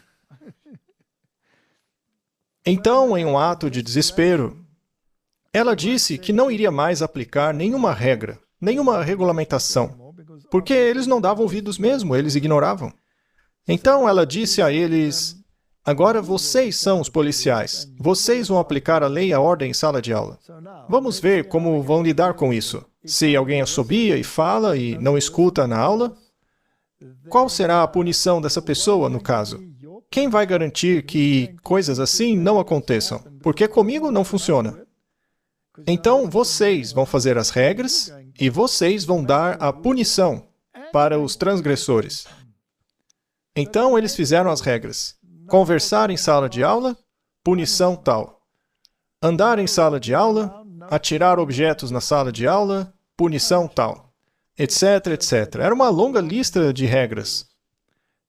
Então, em um ato de desespero, Ela disse que não iria mais aplicar nenhuma regra, nenhuma regulamentação, porque eles não davam ouvidos mesmo, eles ignoravam. Então ela disse a eles: agora vocês são os policiais. Vocês vão aplicar a lei e a ordem em sala de aula. Vamos ver como vão lidar com isso. Se alguém assobia e fala e não escuta na aula, qual será a punição dessa pessoa, no caso? Quem vai garantir que coisas assim não aconteçam? Porque comigo não funciona. Então, vocês vão fazer as regras e vocês vão dar a punição para os transgressores. Então, eles fizeram as regras. Conversar em sala de aula, punição tal. Andar em sala de aula, atirar objetos na sala de aula, punição tal. Etc, etc. Era uma longa lista de regras.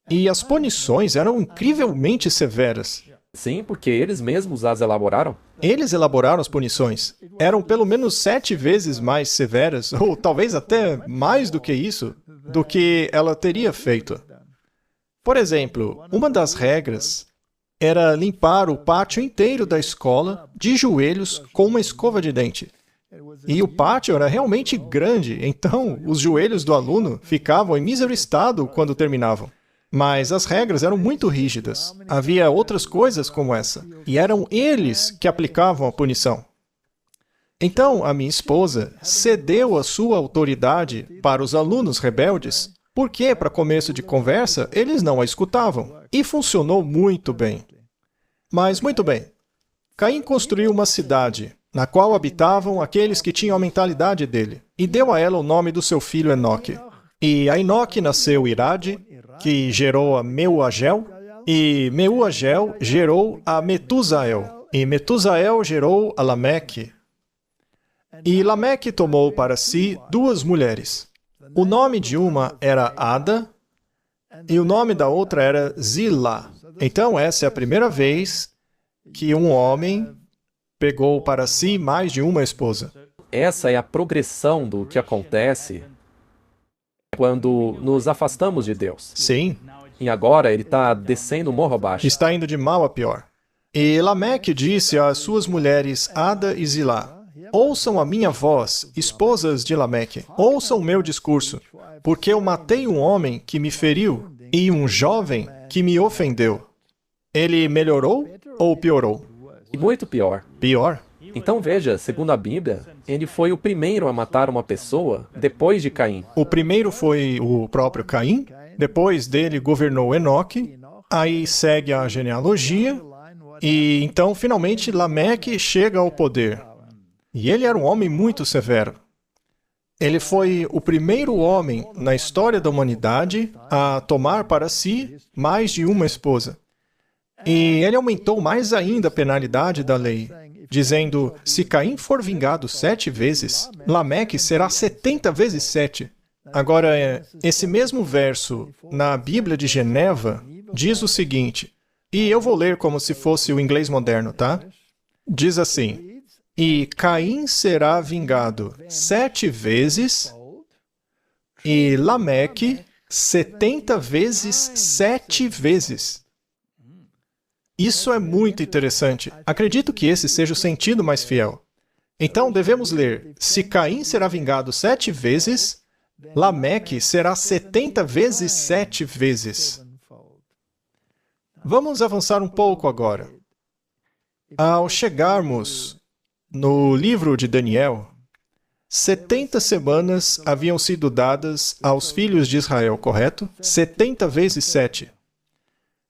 E as punições eram incrivelmente severas. Sim, porque eles mesmos as elaboraram. Eles elaboraram as punições. Eram pelo menos 7 vezes mais severas, ou talvez até mais do que isso, do que ela teria feito. Por exemplo, uma das regras era limpar o pátio inteiro da escola de joelhos com uma escova de dente. E o pátio era realmente grande, então os joelhos do aluno ficavam em mísero estado quando terminavam. Mas as regras eram muito rígidas. Havia outras coisas como essa. E eram eles que aplicavam a punição. Então, a minha esposa cedeu a sua autoridade para os alunos rebeldes, porque, para começo de conversa, eles não a escutavam. E funcionou muito bem. Mas, muito bem. Caim construiu uma cidade, na qual habitavam aqueles que tinham a mentalidade dele, e deu a ela o nome do seu filho Enoque. E a Enoque nasceu Irade, que gerou a Meuagel, e Meuagel gerou a Metusael, e Metusael gerou a Lameque. E Lameque tomou para si 2 mulheres. O nome de uma era Ada, e o nome da outra era Zilá. Então essa é a primeira vez que um homem pegou para si mais de uma esposa. Essa é a progressão do que acontece quando nos afastamos de Deus. Sim, E agora ele está descendo o morro abaixo. está indo de mal a pior. E Lameque disse às suas mulheres Ada e Zilá: ouçam a minha voz, esposas de Lameque, ouçam o meu discurso, porque eu matei um homem que me feriu e um jovem que me ofendeu. Ele melhorou ou piorou? E muito pior. Pior. Então veja, segundo a Bíblia, ele foi o primeiro a matar uma pessoa depois de Caim. O primeiro foi o próprio Caim, depois dele governou Enoque, aí segue a genealogia, e então finalmente Lameque chega ao poder. E ele era um homem muito severo. Ele foi o primeiro homem na história da humanidade a tomar para si mais de uma esposa. E ele aumentou mais ainda a penalidade da lei, dizendo: se Caim for vingado 7 vezes, Lameque será 70 vezes 7. Agora, esse mesmo verso na Bíblia de Geneva diz o seguinte, e eu vou ler como se fosse o inglês moderno, tá? Diz assim: e Caim será vingado 7 vezes, e Lameque 70 vezes 7 vezes. Isso é muito interessante. Acredito que esse seja o sentido mais fiel. Então, devemos ler: se Caim será vingado 7 vezes, Lameque será 70 vezes 7 vezes. Vamos avançar um pouco agora. Ao chegarmos no livro de Daniel, 70 semanas haviam sido dadas aos filhos de Israel, correto? 70 vezes 7.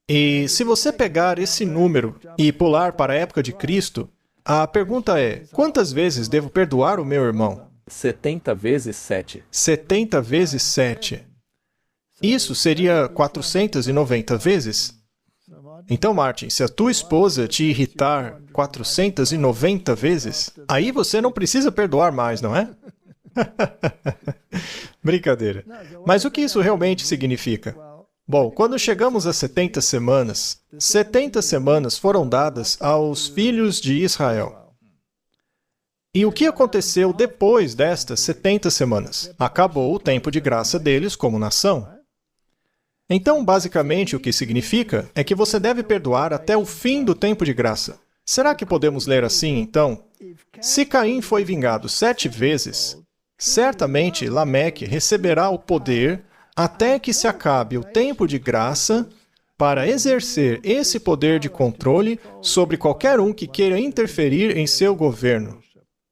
E se você pegar esse número e pular para a época de Cristo, a pergunta é: quantas vezes devo perdoar o meu irmão? 70 vezes 7. 70 vezes 7. Isso seria 490 vezes? Então, Martin, se a tua esposa te irritar 490 vezes, aí você não precisa perdoar mais, não é? Brincadeira. Mas o que isso realmente significa? Bom, quando chegamos a 70 semanas foram dadas aos filhos de Israel. E o que aconteceu depois destas 70 semanas? Acabou o tempo de graça deles como nação. Então, basicamente, o que significa é que você deve perdoar até o fim do tempo de graça. Será que podemos ler assim, então? Se Caim foi vingado 7 vezes, certamente Lameque receberá o poder até que se acabe o tempo de graça para exercer esse poder de controle sobre qualquer um que queira interferir em seu governo.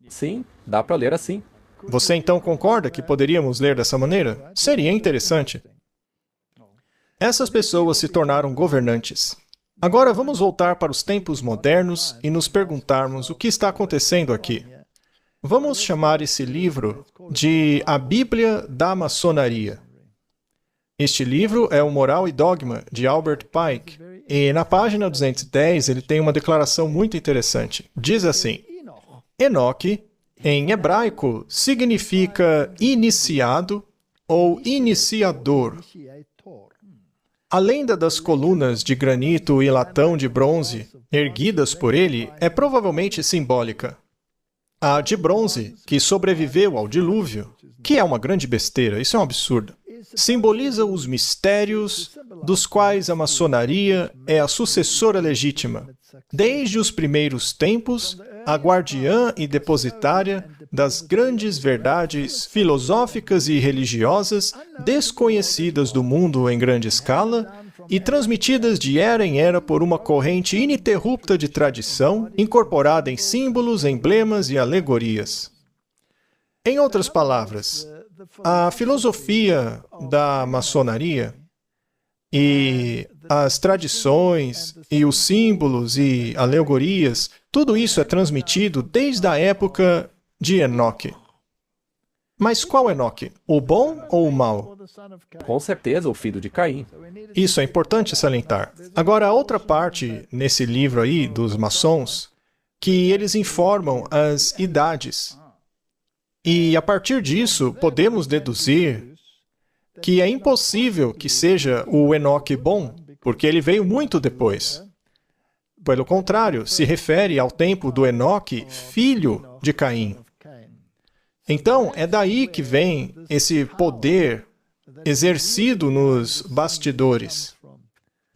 Sim, dá para ler assim. Você então concorda que poderíamos ler dessa maneira? Seria interessante. Essas pessoas se tornaram governantes. Agora vamos voltar para os tempos modernos e nos perguntarmos o que está acontecendo aqui. Vamos chamar esse livro de A Bíblia da Maçonaria. Este livro é o Moral e Dogma, de Albert Pike, e na página 210 ele tem uma declaração muito interessante. Diz assim: Enoque, em hebraico, significa iniciado ou iniciador. A lenda das colunas de granito e latão de bronze erguidas por ele é provavelmente simbólica. A de bronze, que sobreviveu ao dilúvio, que é uma grande besteira, isso é um absurdo, simboliza os mistérios dos quais a maçonaria é a sucessora legítima, desde os primeiros tempos, a guardiã e depositária das grandes verdades filosóficas e religiosas desconhecidas do mundo em grande escala e transmitidas de era em era por uma corrente ininterrupta de tradição, incorporada em símbolos, emblemas e alegorias. Em outras palavras, a filosofia da maçonaria e as tradições e os símbolos e alegorias, tudo isso é transmitido desde a época de Enoque. Mas qual Enoque? O bom ou o mau? Com certeza, o filho de Caim. Isso é importante salientar. Agora, a outra parte nesse livro aí dos maçons, que eles informam as idades. E a partir disso, podemos deduzir que é impossível que seja o Enoque bom, porque ele veio muito depois. Pelo contrário, se refere ao tempo do Enoque, filho de Caim. Então, é daí que vem esse poder exercido nos bastidores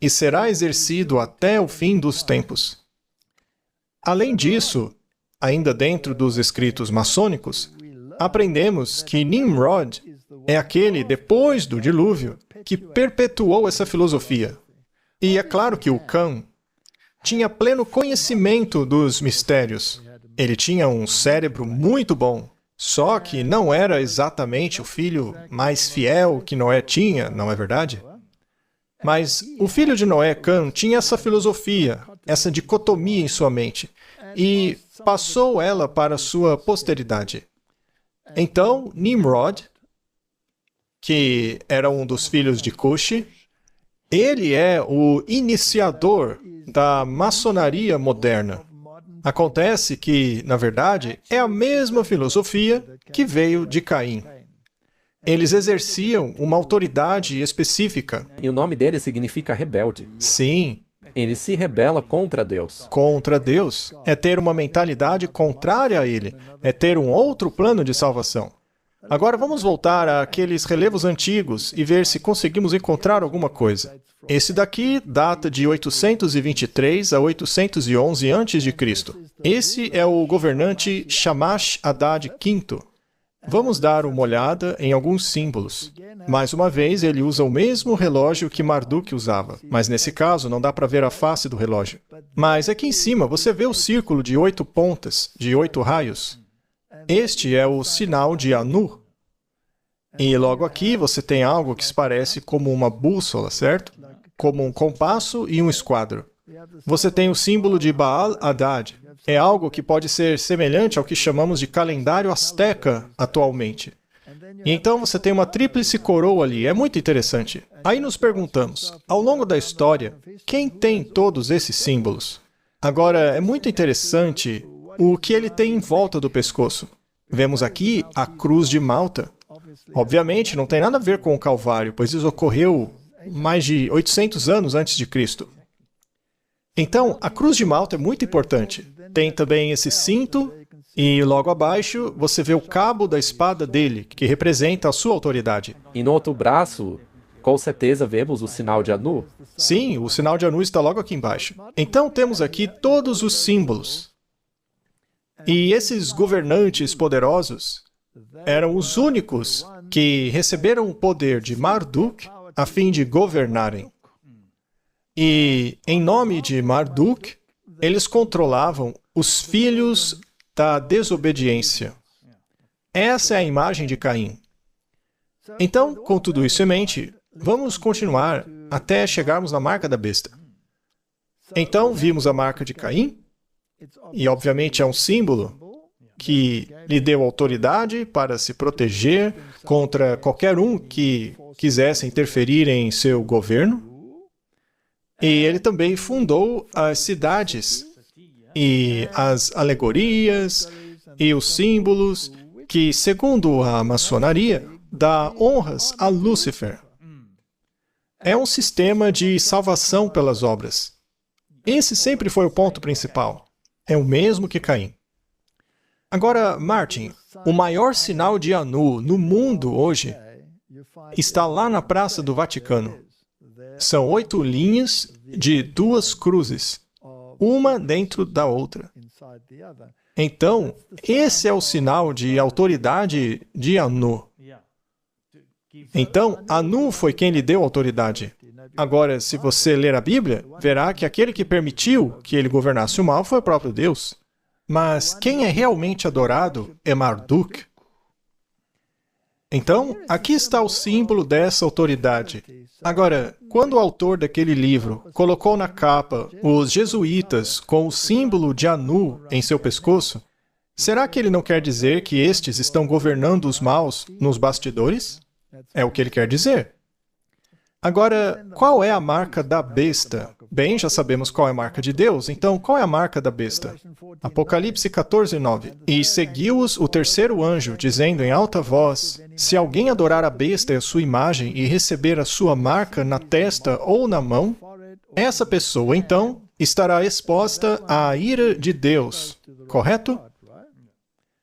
e será exercido até o fim dos tempos. Além disso, ainda dentro dos escritos maçônicos, aprendemos que Nimrod é aquele, depois do dilúvio, que perpetuou essa filosofia. E é claro que o Cã tinha pleno conhecimento dos mistérios. Ele tinha um cérebro muito bom, só que não era exatamente o filho mais fiel que Noé tinha, não é verdade? Mas o filho de Noé, Cã, tinha essa filosofia, essa dicotomia em sua mente, e passou ela para sua posteridade. Então, Nimrod, que era um dos filhos de Cush, ele é o iniciador da maçonaria moderna. Acontece que, na verdade, é a mesma filosofia que veio de Caim. Eles exerciam uma autoridade específica. E o nome dele significa rebelde. Sim. Ele se rebela contra Deus. Contra Deus. É ter uma mentalidade contrária a Ele. É ter um outro plano de salvação. Agora vamos voltar àqueles relevos antigos e ver se conseguimos encontrar alguma coisa. Esse daqui data de 823 a 811 a.C. Esse é o governante Shamash Adad V. Vamos dar uma olhada em alguns símbolos. Mais uma vez, ele usa o mesmo relógio que Marduk usava, mas nesse caso não dá para ver a face do relógio. Mas aqui em cima você vê o círculo de 8 pontas, de 8 raios. Este é o sinal de Anu. E logo aqui você tem algo que se parece como uma bússola, certo? Como um compasso e um esquadro. Você tem o símbolo de Baal Haddad. É algo que pode ser semelhante ao que chamamos de calendário asteca atualmente. E então você tem uma tríplice coroa ali. É muito interessante. Aí nos perguntamos, ao longo da história, quem tem todos esses símbolos? Agora, é muito interessante o que ele tem em volta do pescoço. Vemos aqui a cruz de Malta. Obviamente, não tem nada a ver com o Calvário, pois isso ocorreu mais de 800 anos antes de Cristo. Então, a cruz de Malta é muito importante. Tem também esse cinto, e logo abaixo você vê o cabo da espada dele, que representa a sua autoridade. E no outro braço, com certeza vemos o sinal de Anu. Sim, o sinal de Anu está logo aqui embaixo. Então temos aqui todos os símbolos. E esses governantes poderosos eram os únicos que receberam o poder de Marduk a fim de governarem. E, em nome de Marduk, eles controlavam os filhos da desobediência. Essa é a imagem de Caim. Então, com tudo isso em mente, vamos continuar até chegarmos na marca da besta. Então, vimos a marca de Caim, e obviamente é um símbolo que lhe deu autoridade para se proteger contra qualquer um que quisesse interferir em seu governo. E ele também fundou as cidades e as alegorias e os símbolos que, segundo a maçonaria, dá honras a Lúcifer. É um sistema de salvação pelas obras. Esse sempre foi o ponto principal. É o mesmo que Caim. Agora, Martin, o maior sinal de Anu no mundo hoje está lá na Praça do Vaticano. São 8 linhas de 2 cruzes, uma dentro da outra. Então, esse é o sinal de autoridade de Anu. Então, Anu foi quem lhe deu autoridade. Agora, se você ler a Bíblia, verá que aquele que permitiu que ele governasse o mal foi o próprio Deus. Mas quem é realmente adorado é Marduk. Então, aqui está o símbolo dessa autoridade. Agora, quando o autor daquele livro colocou na capa os jesuítas com o símbolo de Anu em seu pescoço, será que ele não quer dizer que estes estão governando os maus nos bastidores? É o que ele quer dizer. Agora, qual é a marca da besta? Bem, já sabemos qual é a marca de Deus, então qual é a marca da besta? Apocalipse 14:9. E seguiu-os o terceiro anjo, dizendo em alta voz: se alguém adorar a besta e a sua imagem e receber a sua marca na testa ou na mão, essa pessoa, então, estará exposta à ira de Deus. Correto?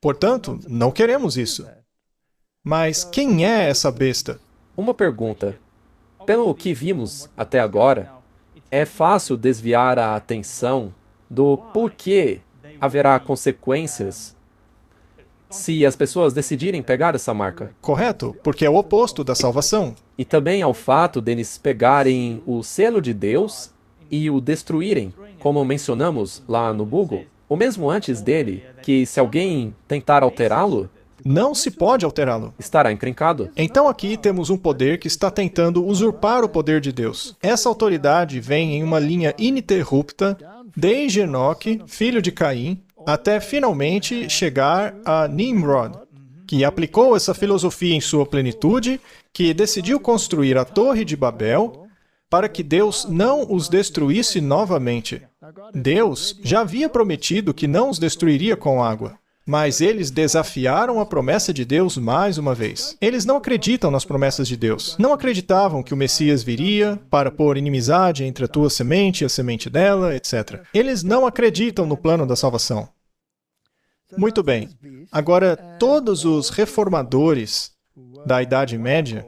Portanto, não queremos isso. Mas quem é essa besta? Uma pergunta. Pelo que vimos até agora, é fácil desviar a atenção do porquê haverá consequências se as pessoas decidirem pegar essa marca. Correto, porque é o oposto da salvação. E também ao fato deles pegarem o selo de Deus e o destruírem, como mencionamos lá no Google, ou mesmo antes dele, que se alguém tentar alterá-lo, Não se pode alterá-lo. estará encrencado. Então aqui temos um poder que está tentando usurpar o poder de Deus. Essa autoridade vem em uma linha ininterrupta, desde Enoque, filho de Caim, até finalmente chegar a Nimrod, que aplicou essa filosofia em sua plenitude, que decidiu construir a Torre de Babel para que Deus não os destruísse novamente. Deus já havia prometido que não os destruiria com água. Mas eles desafiaram a promessa de Deus mais uma vez. Eles não acreditam nas promessas de Deus. Não acreditavam que o Messias viria para pôr inimizade entre a tua semente e a semente dela, etc. Eles não acreditam no plano da salvação. Muito bem. Agora, todos os reformadores da Idade Média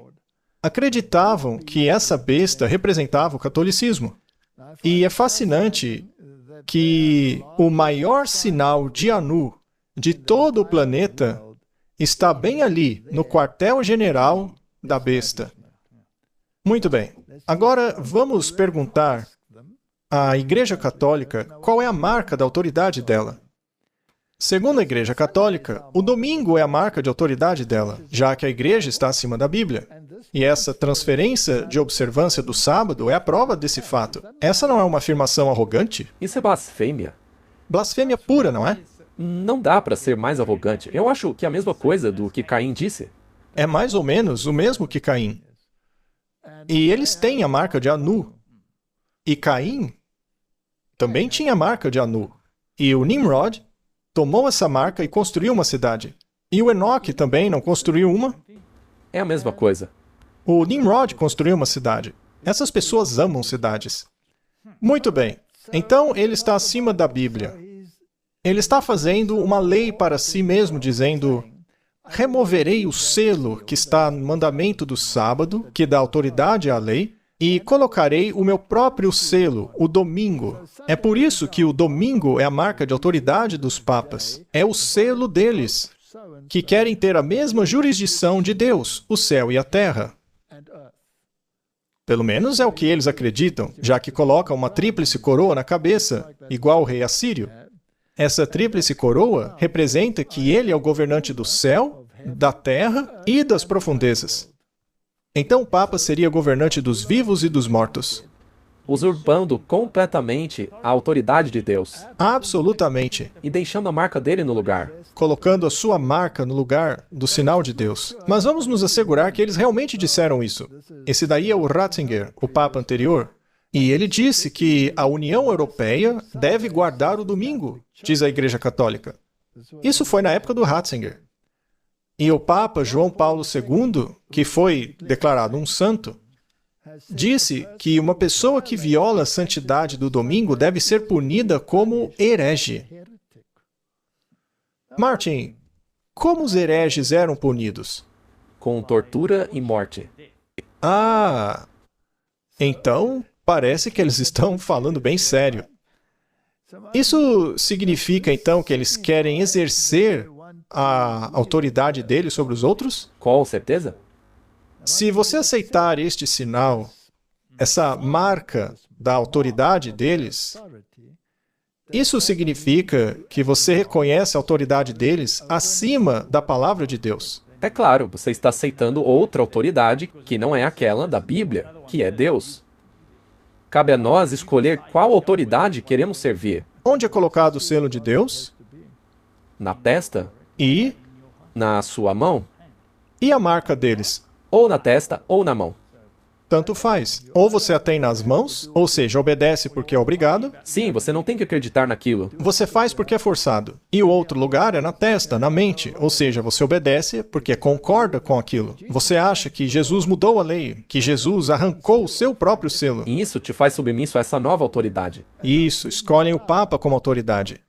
acreditavam que essa besta representava o catolicismo. E é fascinante que o maior sinal de Anu de todo o planeta está bem ali, no quartel-general da besta. Muito bem. Agora vamos perguntar à Igreja Católica qual é a marca da autoridade dela. Segundo a Igreja Católica, o domingo é a marca de autoridade dela, já que a Igreja está acima da Bíblia. E essa transferência de observância do sábado é a prova desse fato. Essa não é uma afirmação arrogante? Isso é blasfêmia. Blasfêmia pura, não é? Não dá para ser mais arrogante. Eu acho que é a mesma coisa do que Caim disse. É mais ou menos o mesmo que Caim. E eles têm a marca de Anu. E Caim também tinha a marca de Anu. E o Nimrod tomou essa marca e construiu uma cidade. E o Enoque também não construiu uma? É a mesma coisa. O Nimrod construiu uma cidade. Essas pessoas amam cidades. Muito bem. Então ele está acima da Bíblia. Ele está fazendo uma lei para si mesmo, dizendo: removerei o selo que está no mandamento do sábado, que dá autoridade à lei, e colocarei o meu próprio selo, o domingo. É por isso que o domingo é a marca de autoridade dos papas. É o selo deles, que querem ter a mesma jurisdição de Deus, o céu e a terra. Pelo menos é o que eles acreditam, já que colocam uma tríplice coroa na cabeça, igual o rei assírio. Essa tríplice coroa representa que ele é o governante do céu, da terra e das profundezas. Então o Papa seria governante dos vivos e dos mortos. Usurpando completamente a autoridade de Deus Absolutamente. e deixando a marca dele no lugar. Colocando a sua marca no lugar do sinal de Deus. Mas vamos nos assegurar que eles realmente disseram isso. Esse daí é o Ratzinger, o Papa anterior. E ele disse que a União Europeia deve guardar o domingo, diz a Igreja Católica. Isso foi na época do Ratzinger. E o Papa João Paulo II, que foi declarado um santo, disse que uma pessoa que viola a santidade do domingo deve ser punida como herege. Martin, como os hereges eram punidos? Com tortura e morte. Ah, então parece que eles estão falando bem sério. Isso significa então que eles querem exercer a autoridade deles sobre os outros? Com certeza? Se você aceitar este sinal, essa marca da autoridade deles, isso significa que você reconhece a autoridade deles acima da palavra de Deus. É claro, você está aceitando outra autoridade que não é aquela da Bíblia, que é Deus. Cabe a nós escolher qual autoridade queremos servir. Onde é colocado o selo de Deus? Na testa? E Na sua mão? a marca deles? Ou na testa ou na mão. Tanto faz. Ou você a tem nas mãos, ou seja, obedece porque é obrigado. Sim, você não tem que acreditar naquilo. Você faz porque é forçado. E o outro lugar é na testa, na mente. Ou seja, você obedece porque concorda com aquilo. Você acha que Jesus mudou a lei, que Jesus arrancou o seu próprio selo. E isso te faz submisso a essa nova autoridade. Isso, escolhem o Papa como autoridade.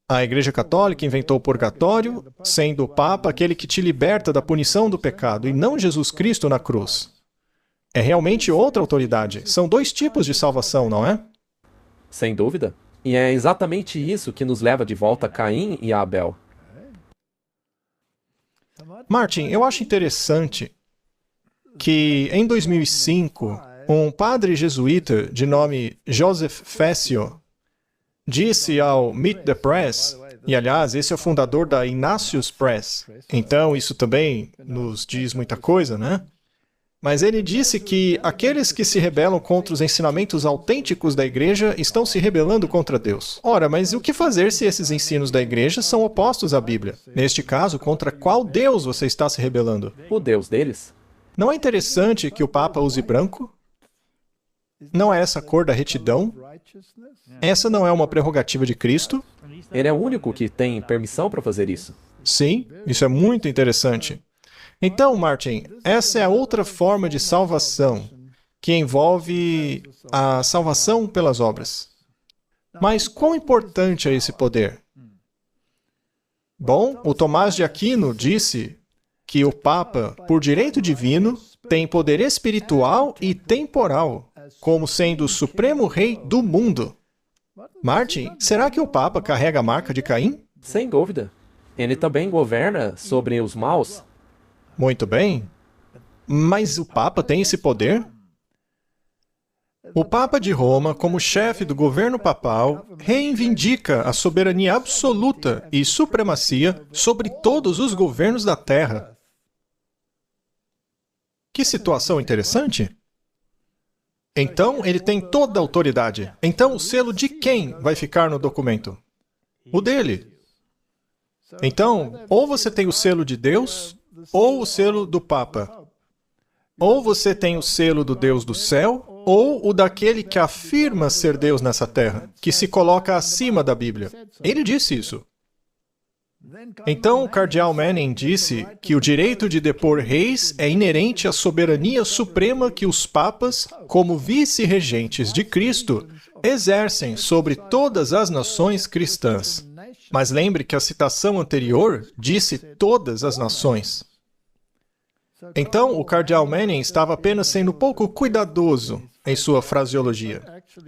A Igreja Católica inventou o purgatório, sendo o Papa aquele que te liberta da punição do pecado, e não Jesus Cristo na cruz. É realmente outra autoridade. São dois tipos de salvação, não é? Sem dúvida. E é exatamente isso que nos leva de volta a Caim e a Abel. Martin, eu acho interessante que em 2005, um padre jesuíta de nome Joseph Fessio disse ao Meet the Press, e aliás, esse é o fundador da Ignatius Press, então isso também nos diz muita coisa, né? Mas ele disse que aqueles que se rebelam contra os ensinamentos autênticos da igreja estão se rebelando contra Deus. Ora, mas o que fazer se esses ensinos da igreja são opostos à Bíblia? Neste caso, contra qual Deus você está se rebelando? O Deus deles? Não é interessante que o Papa use branco? Não é essa a cor da retidão? Essa não é uma prerrogativa de Cristo? Ele é o único que tem permissão para fazer isso. Sim, isso é muito interessante. Então, Martin, essa é a outra forma de salvação, que envolve a salvação pelas obras. Mas quão importante é esse poder? Bom, o Tomás de Aquino disse que o Papa, por direito divino, tem poder espiritual e temporal, como sendo o supremo rei do mundo. Martin, será que o Papa carrega a marca de Caim? Sem dúvida. Ele também governa sobre os maus. Muito bem. Mas o Papa tem esse poder? O Papa de Roma, como chefe do governo papal, reivindica a soberania absoluta e supremacia sobre todos os governos da Terra. Que situação interessante! Então, ele tem toda a autoridade. Então, o selo de quem vai ficar no documento? O dele. Então, ou você tem o selo de Deus, ou o selo do Papa. Ou você tem o selo do Deus do céu, ou o daquele que afirma ser Deus nessa terra, que se coloca acima da Bíblia. Ele disse isso. Então, o cardeal Manning disse que o direito de depor reis é inerente à soberania suprema que os papas, como vice-regentes de Cristo, exercem sobre todas as nações cristãs. Mas lembre que a citação anterior disse todas as nações. Então, o cardeal Manning estava apenas sendo pouco cuidadoso em sua fraseologia.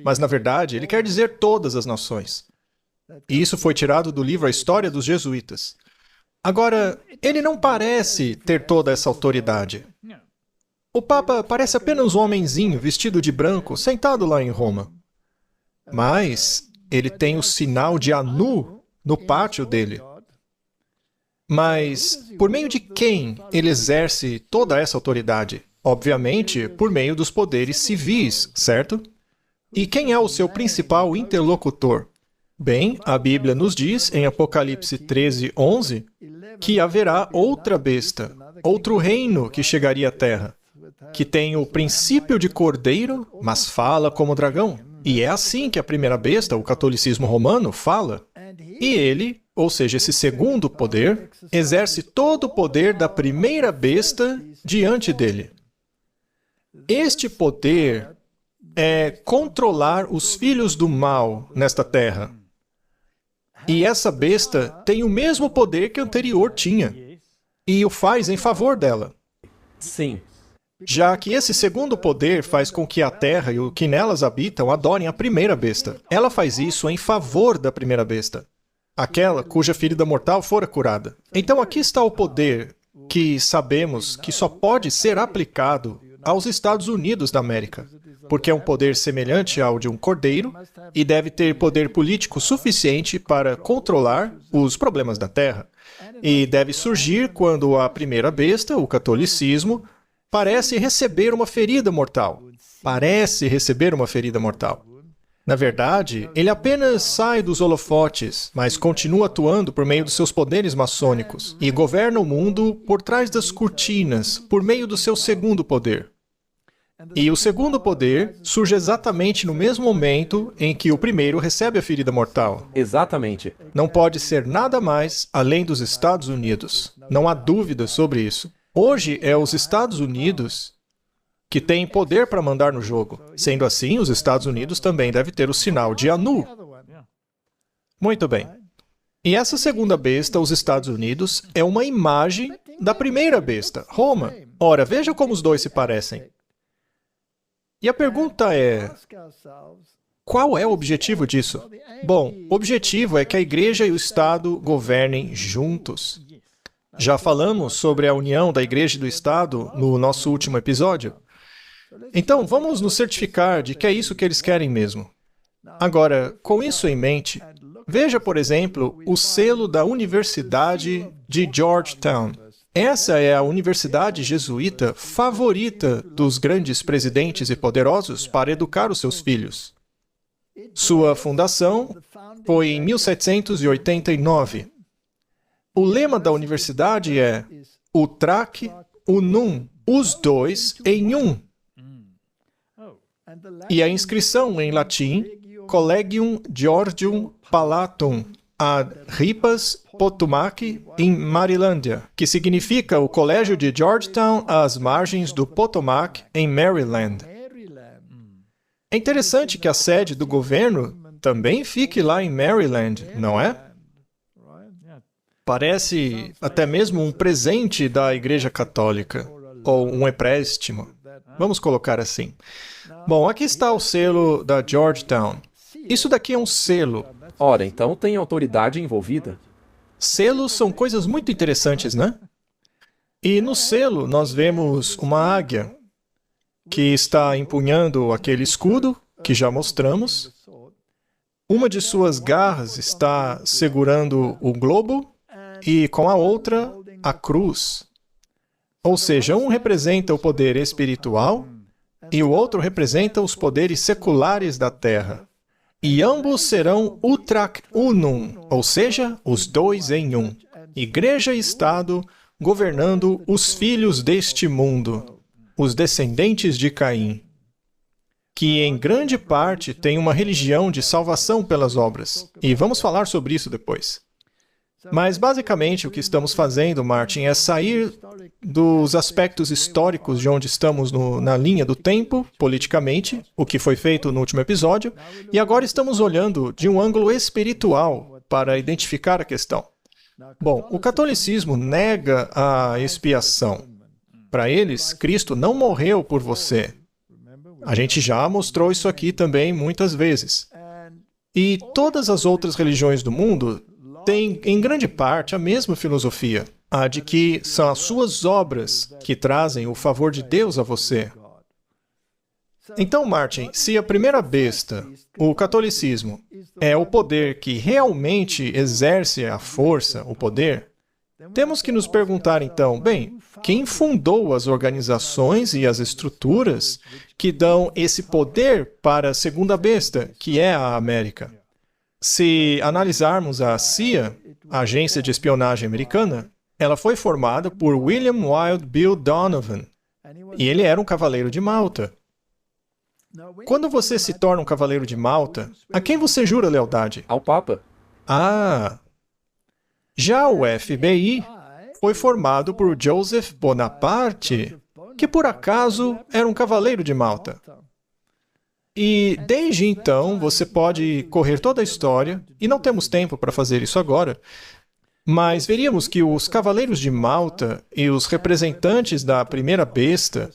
Mas, na verdade, ele quer dizer todas as nações. E isso foi tirado do livro A História dos Jesuítas. Agora, ele não parece ter toda essa autoridade. O Papa parece apenas um homenzinho vestido de branco, sentado lá em Roma. Mas ele tem o sinal de Anu no pátio dele. Mas por meio de quem ele exerce toda essa autoridade? Obviamente, por meio dos poderes civis, certo? E quem é o seu principal interlocutor? Bem, a Bíblia nos diz, em Apocalipse 13:11, que haverá outra besta, outro reino que chegaria à terra, que tem o princípio de cordeiro, mas fala como dragão. E é assim que a primeira besta, o catolicismo romano, fala. E ele, ou seja, esse segundo poder, exerce todo o poder da primeira besta diante dele. Este poder é controlar os filhos do mal nesta terra. E essa besta tem o mesmo poder que a anterior tinha, e o faz em favor dela. Sim. Já que esse segundo poder faz com que a terra e o que nelas habitam adorem a primeira besta. Ela faz isso em favor da primeira besta, aquela cuja ferida mortal fora curada. Então aqui está o poder que sabemos que só pode ser aplicado aos Estados Unidos da América, porque é um poder semelhante ao de um cordeiro e deve ter poder político suficiente para controlar os problemas da terra. E deve surgir quando a primeira besta, o catolicismo, parece receber uma ferida mortal. Parece receber uma ferida mortal. Na verdade, ele apenas sai dos holofotes, mas continua atuando por meio dos seus poderes maçônicos e governa o mundo por trás das cortinas, por meio do seu segundo poder. E o segundo poder surge exatamente no mesmo momento em que o primeiro recebe a ferida mortal. Exatamente. Não pode ser nada mais além dos Estados Unidos. Não há dúvida sobre isso. Hoje é os Estados Unidos que têm poder para mandar no jogo. Sendo assim, os Estados Unidos também devem ter o sinal de Anu. Muito bem. E essa segunda besta, os Estados Unidos, é uma imagem da primeira besta, Roma. Ora, veja como os dois se parecem. E a pergunta é: qual é o objetivo disso? Bom, o objetivo é que a Igreja e o Estado governem juntos. Já falamos sobre a união da Igreja e do Estado no nosso último episódio. Então, vamos nos certificar de que é isso que eles querem mesmo. Agora, com isso em mente, veja, por exemplo, o selo da Universidade de Georgetown. Essa é a universidade jesuíta favorita dos grandes presidentes e poderosos para educar os seus filhos. Sua fundação foi em 1789. O lema da universidade é Utraque Unum, os dois em um. E a inscrição em latim, Collegium Georgium Palatum, ad Ripas Potomac, em Marilândia, que significa o Colégio de Georgetown às margens do Potomac, em Maryland. É interessante que a sede do governo também fique lá em Maryland, não é? Parece até mesmo um presente da Igreja Católica, ou um empréstimo. Vamos colocar assim. Bom, aqui está o selo da Georgetown. Isso daqui é um selo. Ora, então tem autoridade envolvida. Selos são coisas muito interessantes, né? E no selo nós vemos uma águia que está empunhando aquele escudo que já mostramos. Uma de suas garras está segurando o globo e com a outra a cruz. Ou seja, um representa o poder espiritual e o outro representa os poderes seculares da terra. E ambos serão utrac unum, ou seja, os dois em um. Igreja e Estado governando os filhos deste mundo, os descendentes de Caim, que em grande parte têm uma religião de salvação pelas obras. E vamos falar sobre isso depois. Mas, basicamente, o que estamos fazendo, Martin, é sair dos aspectos históricos de onde estamos na linha do tempo, politicamente, o que foi feito no último episódio, e agora estamos olhando de um ângulo espiritual para identificar a questão. Bom, o catolicismo nega a expiação. Para eles, Cristo não morreu por você. A gente já mostrou isso aqui também muitas vezes. E todas as outras religiões do mundo têm, em grande parte, a mesma filosofia, a de que são as suas obras que trazem o favor de Deus a você. Então, Martin, se a primeira besta, o catolicismo, é o poder que realmente exerce a força, o poder, temos que nos perguntar então, bem, quem fundou as organizações e as estruturas que dão esse poder para a segunda besta, que é a América? Se analisarmos a CIA, a Agência de Espionagem Americana, ela foi formada por William Wild Bill Donovan, e ele era um cavaleiro de Malta. Quando você se torna um cavaleiro de Malta, a quem você jura lealdade? Ao Papa. Ah! Já o FBI foi formado por Joseph Bonaparte, que por acaso era um cavaleiro de Malta. E desde então você pode correr toda a história, e não temos tempo para fazer isso agora, mas veríamos que os cavaleiros de Malta e os representantes da primeira besta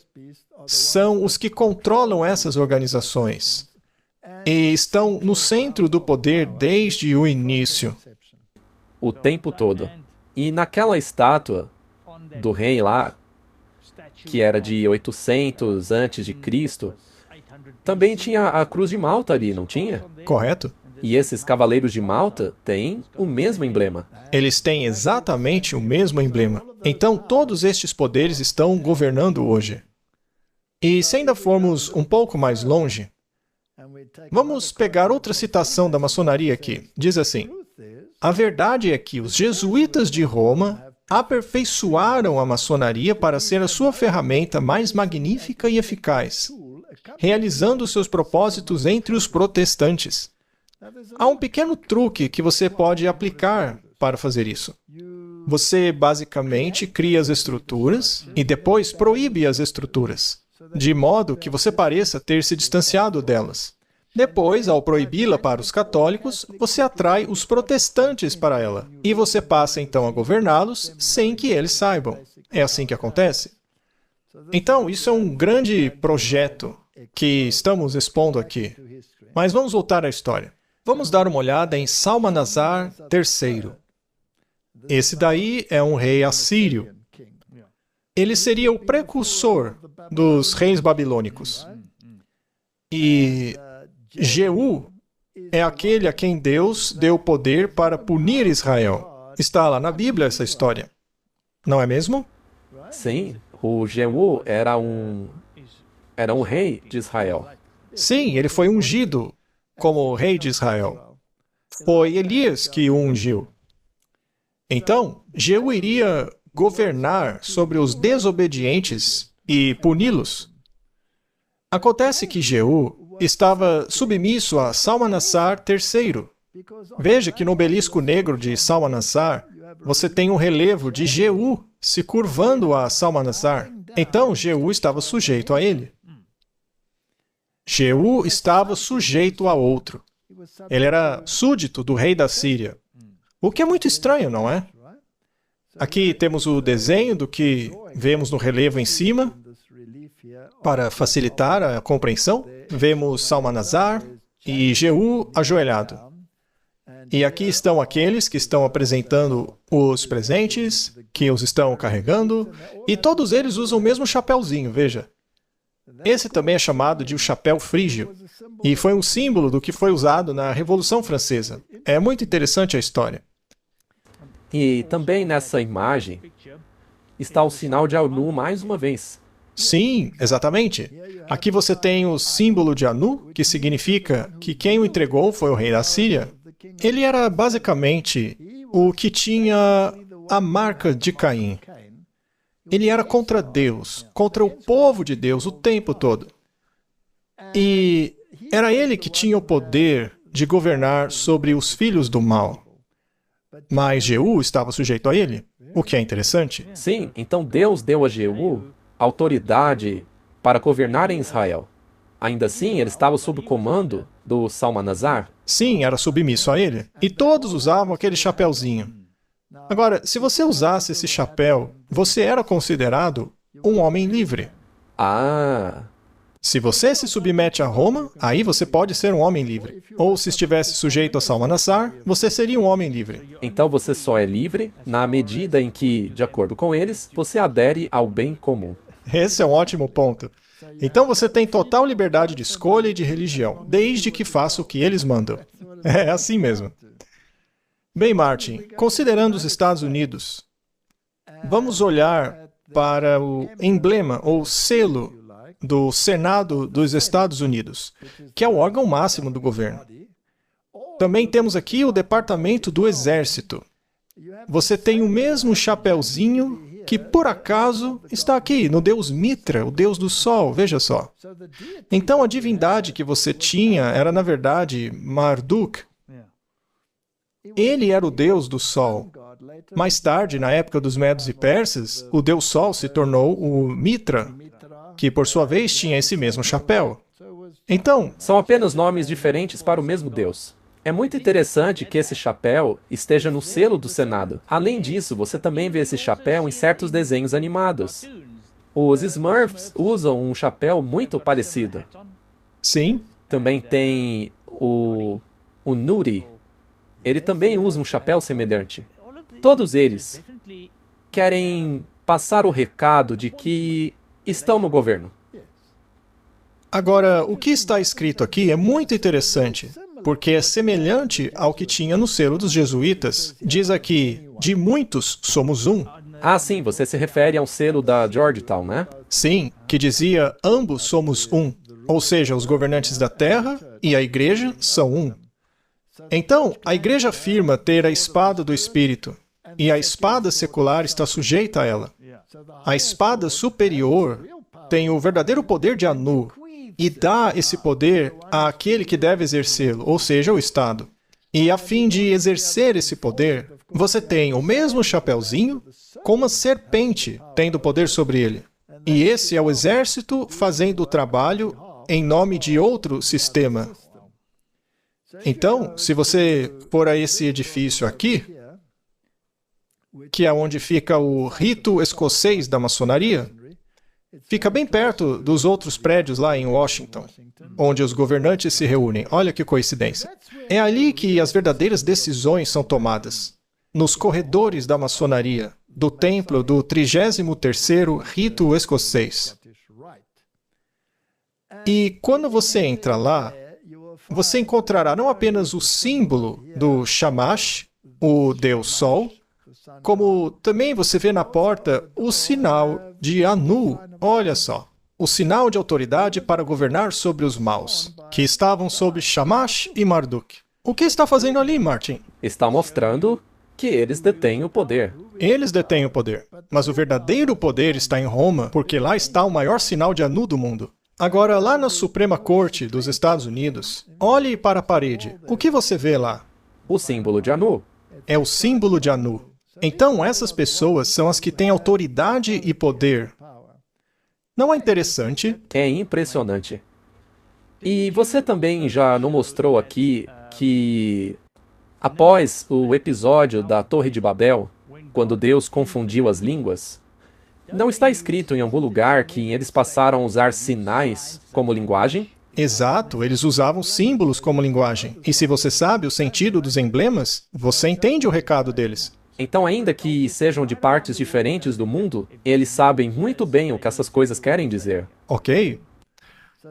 são os que controlam essas organizações e estão no centro do poder desde o início. O tempo todo. E naquela estátua do rei lá, que era de 800 antes de Cristo, também tinha a Cruz de Malta ali, não tinha? Correto? E esses cavaleiros de Malta têm o mesmo emblema. Eles têm exatamente o mesmo emblema. Então, todos estes poderes estão governando hoje. E se ainda formos um pouco mais longe, vamos pegar outra citação da maçonaria aqui. Diz assim: a verdade é que os jesuítas de Roma aperfeiçoaram a maçonaria para ser a sua ferramenta mais magnífica e eficaz, realizando seus propósitos entre os protestantes. Há um pequeno truque que você pode aplicar para fazer isso. Você basicamente cria as estruturas e depois proíbe as estruturas, de modo que você pareça ter se distanciado delas. Depois, ao proibi-la para os católicos, você atrai os protestantes para ela, e você passa então a governá-los sem que eles saibam. É assim que acontece. Então, isso é um grande projeto que estamos expondo aqui. Mas vamos voltar à história. Vamos dar uma olhada em Salmanasar III. Esse daí é um rei assírio. Ele seria o precursor dos reis babilônicos. E Jeú é aquele a quem Deus deu poder para punir Israel. Está lá na Bíblia essa história. Não é mesmo? Sim, o Jeú era um rei de Israel. Sim, ele foi ungido como rei de Israel. Foi Elias que o ungiu. Então, Jeú iria governar sobre os desobedientes e puni-los. Acontece que Jeú estava submisso a Salmanassar III. Veja que no obelisco negro de Salmanassar, você tem um relevo de Jeú se curvando a Salmanassar. Então, Jeú estava sujeito a ele. Jeú estava sujeito a outro. Ele era súdito do rei da Síria. O que é muito estranho, não é? Aqui temos o desenho do que vemos no relevo em cima. Para facilitar a compreensão, vemos Salmanasar e Jeú ajoelhado. E aqui estão aqueles que estão apresentando os presentes, que os estão carregando, e todos eles usam o mesmo chapéuzinho, veja. Esse também é chamado de o chapéu frígio, e foi um símbolo do que foi usado na Revolução Francesa. É muito interessante a história. E também nessa imagem está o sinal de Anu mais uma vez. Sim, exatamente. Aqui você tem o símbolo de Anu, que significa que quem o entregou foi o rei da Síria. Ele era basicamente o que tinha a marca de Caim. Ele era contra Deus, contra o povo de Deus o tempo todo. E era ele que tinha o poder de governar sobre os filhos do mal. Mas Jeú estava sujeito a ele, o que é interessante. Sim, então Deus deu a Jeú autoridade para governar em Israel. ainda assim, ele estava sob o comando do Salmanasar? Sim, era submisso a ele. E todos usavam aquele chapéuzinho. Agora, se você usasse esse chapéu, você era considerado um homem livre. Ah, Se você se submete a Roma, aí você pode ser um homem livre. Ou se estivesse sujeito a Salmanassar, você seria um homem livre. então você só é livre na medida em que, de acordo com eles, você adere ao bem comum. Esse é um ótimo ponto. Então você tem total liberdade de escolha e de religião, desde que faça o que eles mandam. É assim mesmo. Bem, Martin, considerando os Estados Unidos, vamos olhar para o emblema ou selo do Senado dos Estados Unidos, que é o órgão máximo do governo. Também temos aqui o Departamento do Exército. Você tem o mesmo chapeuzinho que, por acaso, está aqui no deus Mitra, o deus do sol, veja só. Então, a divindade que você tinha era, na verdade, Marduk. Ele era o deus do sol. Mais tarde, na época dos Medos e Persas, o deus sol se tornou o Mitra, que, por sua vez, tinha esse mesmo chapéu. Então, São apenas nomes diferentes para o mesmo Deus. É muito interessante que esse chapéu esteja no selo do Senado. Além disso, você também vê esse chapéu em certos desenhos animados. Os Smurfs usam um chapéu muito parecido. sim, Também tem o Nuri. Ele também usa um chapéu semelhante. Todos eles querem passar o recado de que estão no governo. agora, o que está escrito aqui é muito interessante, porque é semelhante ao que tinha no selo dos jesuítas. Diz aqui, de muitos somos um. Ah, sim, você se refere ao selo da Georgetown, né? Sim, que dizia, ambos somos um. Ou seja, os governantes da terra e a igreja são um. Então, a igreja afirma ter a espada do Espírito, e a espada secular está sujeita a ela. A espada superior tem o verdadeiro poder de Anu, e dá esse poder àquele que deve exercê-lo, ou seja, o Estado. E a fim de exercer esse poder, você tem o mesmo chapeuzinho com uma serpente tendo poder sobre ele. E esse é o exército fazendo o trabalho em nome de outro sistema. Então, se você for a esse edifício aqui, que é onde fica o rito escocês da maçonaria, fica bem perto dos outros prédios lá em Washington, onde os governantes se reúnem. Olha que coincidência. É ali que as verdadeiras decisões são tomadas. Nos corredores da maçonaria, do templo do 33º rito escocês. E quando você entra lá, você encontrará não apenas o símbolo do Shamash, o Deus Sol, como também você vê na porta o sinal de Anu, olha só, o sinal de autoridade para governar sobre os maus, que estavam sob Shamash e Marduk. O que está fazendo ali, Martin? Está mostrando que eles detêm o poder. Eles detêm o poder, mas o verdadeiro poder está em Roma, porque lá está o maior sinal de Anu do mundo. Agora, lá na Suprema Corte dos Estados Unidos, olhe para a parede. O que você vê lá? O símbolo de Anu. É o símbolo de Anu. Então, essas pessoas são as que têm autoridade e poder. Não é interessante? É impressionante. E você também já não mostrou aqui que, após o episódio da Torre de Babel, quando Deus confundiu as línguas, não está escrito em algum lugar que eles passaram a usar sinais como linguagem? Exato, eles usavam símbolos como linguagem. E se você sabe o sentido dos emblemas, você entende o recado deles. Então, ainda que sejam de partes diferentes do mundo, eles sabem muito bem o que essas coisas querem dizer. Ok?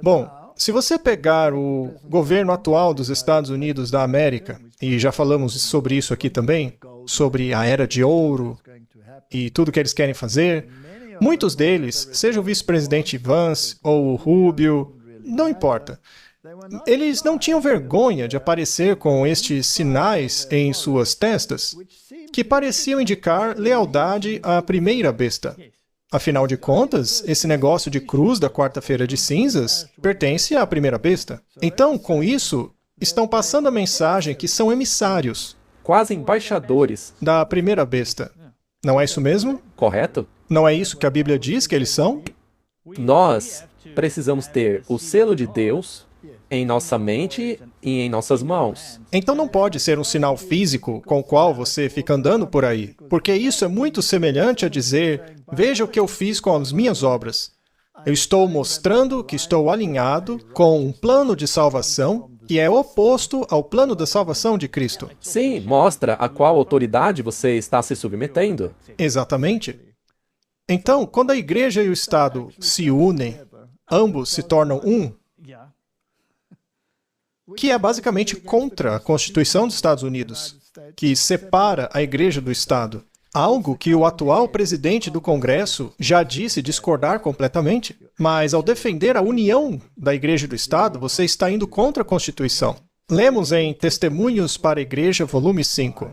Bom, se você pegar o governo atual dos Estados Unidos da América, e já falamos sobre isso aqui também, sobre a Era de Ouro e tudo que eles querem fazer, muitos deles, seja o vice-presidente Vance ou o Rubio, não importa. Eles não tinham vergonha de aparecer com estes sinais em suas testas, que pareciam indicar lealdade à primeira besta. Afinal de contas, esse negócio de cruz da quarta-feira de cinzas pertence à primeira besta. Então, com isso, estão passando a mensagem que são emissários Quase embaixadores, da primeira besta. Não é isso mesmo? correto? Não é isso que a Bíblia diz que eles são? Nós precisamos ter o selo de Deus em nossa mente e em nossas mãos. Então não pode ser um sinal físico com o qual você fica andando por aí, porque isso é muito semelhante a dizer, veja o que eu fiz com as minhas obras. Eu estou mostrando que estou alinhado com um plano de salvação que é oposto ao plano da salvação de Cristo. Sim, mostra a qual autoridade você está se submetendo. Exatamente. Então, quando a igreja e o Estado se unem, ambos se tornam um, que é basicamente contra a Constituição dos Estados Unidos, que separa a igreja do Estado. Algo que o atual presidente do Congresso já disse discordar completamente. Mas ao defender a união da igreja e do Estado, você está indo contra a Constituição. Lemos em Testemunhos para a Igreja, volume 5.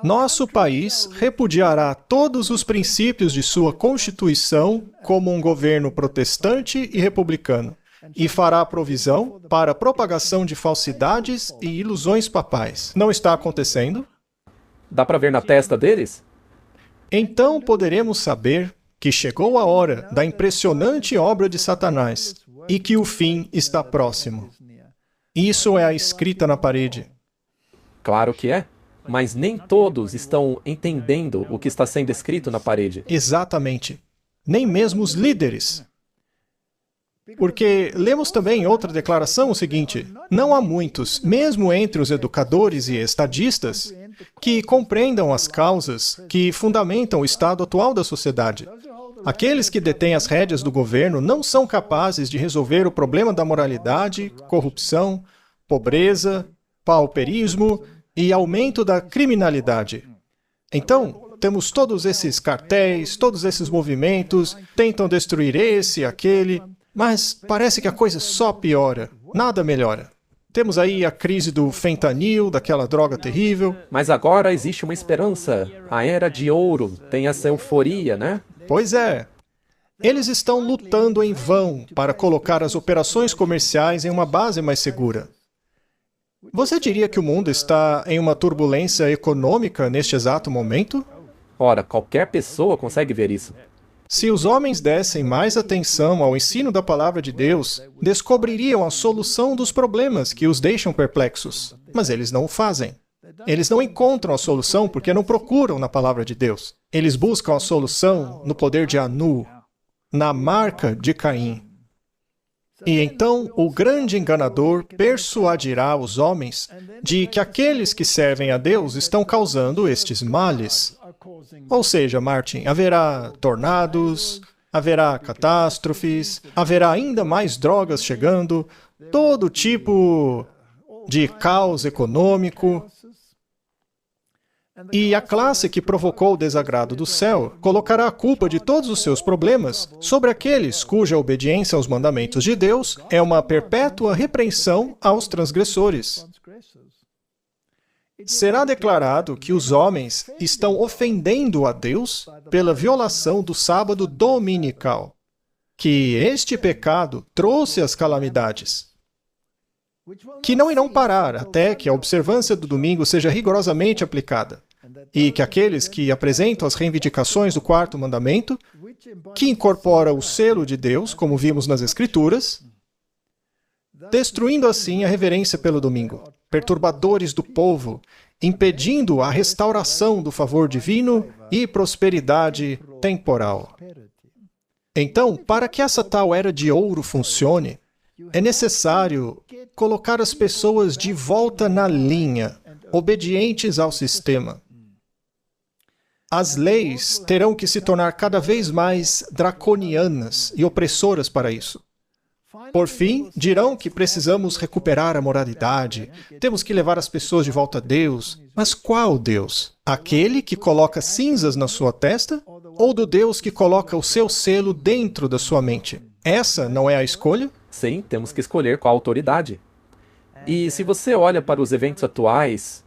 Nosso país repudiará todos os princípios de sua Constituição como um governo protestante e republicano, e fará provisão para a propagação de falsidades e ilusões papais. Não está acontecendo? Dá para ver na testa deles? Então poderemos saber que chegou a hora da impressionante obra de Satanás e que o fim está próximo. Isso é a escrita na parede. Claro que é. Mas nem todos estão entendendo o que está sendo escrito na parede. Exatamente. Nem mesmo os líderes. Porque lemos também em outra declaração o seguinte: não há muitos, mesmo entre os educadores e estadistas, que compreendam as causas que fundamentam o estado atual da sociedade. Aqueles que detêm as rédeas do governo não são capazes de resolver o problema da moralidade, corrupção, pobreza, pauperismo e aumento da criminalidade. Então, temos todos esses cartéis, todos esses movimentos, tentam destruir esse, aquele, mas parece que a coisa só piora, nada melhora. Temos aí a crise do fentanil, daquela droga terrível. Mas agora existe uma esperança. A era de ouro tem essa euforia, né? Pois é. Eles estão lutando em vão para colocar as operações comerciais em uma base mais segura. Você diria que o mundo está em uma turbulência econômica neste exato momento? Ora, qualquer pessoa consegue ver isso. Se os homens dessem mais atenção ao ensino da palavra de Deus, descobririam a solução dos problemas que os deixam perplexos. Mas eles não o fazem. Eles não encontram a solução porque não procuram na palavra de Deus. Eles buscam a solução no poder de Anu, na marca de Caim. E então o grande enganador persuadirá os homens de que aqueles que servem a Deus estão causando estes males. Ou seja, Martin, haverá tornados, haverá catástrofes, haverá ainda mais drogas chegando, todo tipo de caos econômico. E a classe que provocou o desagrado do céu colocará a culpa de todos os seus problemas sobre aqueles cuja obediência aos mandamentos de Deus é uma perpétua repreensão aos transgressores. Será declarado que os homens estão ofendendo a Deus pela violação do sábado dominical, que este pecado trouxe as calamidades, que não irão parar até que a observância do domingo seja rigorosamente aplicada, e que aqueles que apresentam as reivindicações do quarto mandamento, que incorpora o selo de Deus, como vimos nas Escrituras, destruindo assim a reverência pelo domingo, perturbadores do povo, impedindo a restauração do favor divino e prosperidade temporal. Então, para que essa tal era de ouro funcione, é necessário colocar as pessoas de volta na linha, obedientes ao sistema. As leis terão que se tornar cada vez mais draconianas e opressoras para isso. Por fim, dirão que precisamos recuperar a moralidade, temos que levar as pessoas de volta a Deus. Mas qual Deus? Aquele que coloca cinzas na sua testa? Ou do Deus que coloca o seu selo dentro da sua mente? Essa não é a escolha? Sim, temos que escolher qual autoridade. E se você olha para os eventos atuais,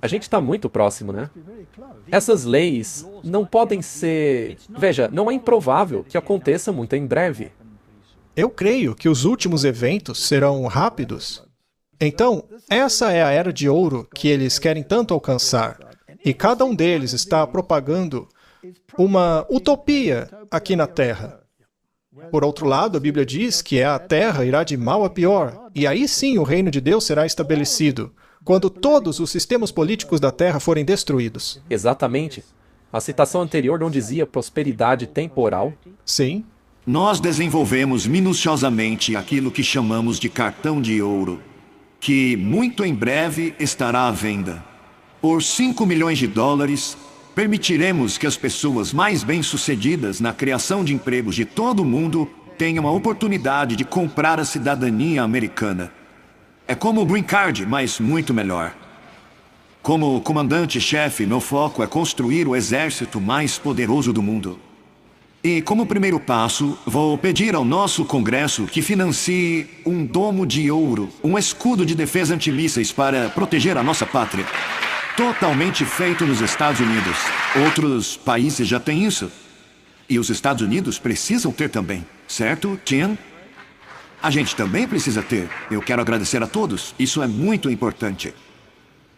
a gente está muito próximo, né? Essas leis não podem ser... Veja, não é improvável que aconteça muito em breve. Eu creio que os últimos eventos serão rápidos. Então, essa é a era de ouro que eles querem tanto alcançar. E cada um deles está propagando uma utopia aqui na Terra. Por outro lado, a Bíblia diz que a terra irá de mal a pior, e aí sim o reino de Deus será estabelecido, quando todos os sistemas políticos da terra forem destruídos. Exatamente. A citação anterior não dizia prosperidade temporal? Sim. Nós desenvolvemos minuciosamente aquilo que chamamos de cartão de ouro, que muito em breve estará à venda. Por $5 milhões, permitiremos que as pessoas mais bem-sucedidas na criação de empregos de todo o mundo tenham a oportunidade de comprar a cidadania americana. É como o Green Card, mas muito melhor. Como comandante-chefe, meu foco é construir o exército mais poderoso do mundo. E como primeiro passo, vou pedir ao nosso Congresso que financie um domo de ouro, um escudo de defesa antimísseis para proteger a nossa pátria. Totalmente feito nos Estados Unidos. Outros países já têm isso. E os Estados Unidos precisam ter também, certo, Tim? A gente também precisa ter. Eu quero agradecer a todos. Isso é muito importante.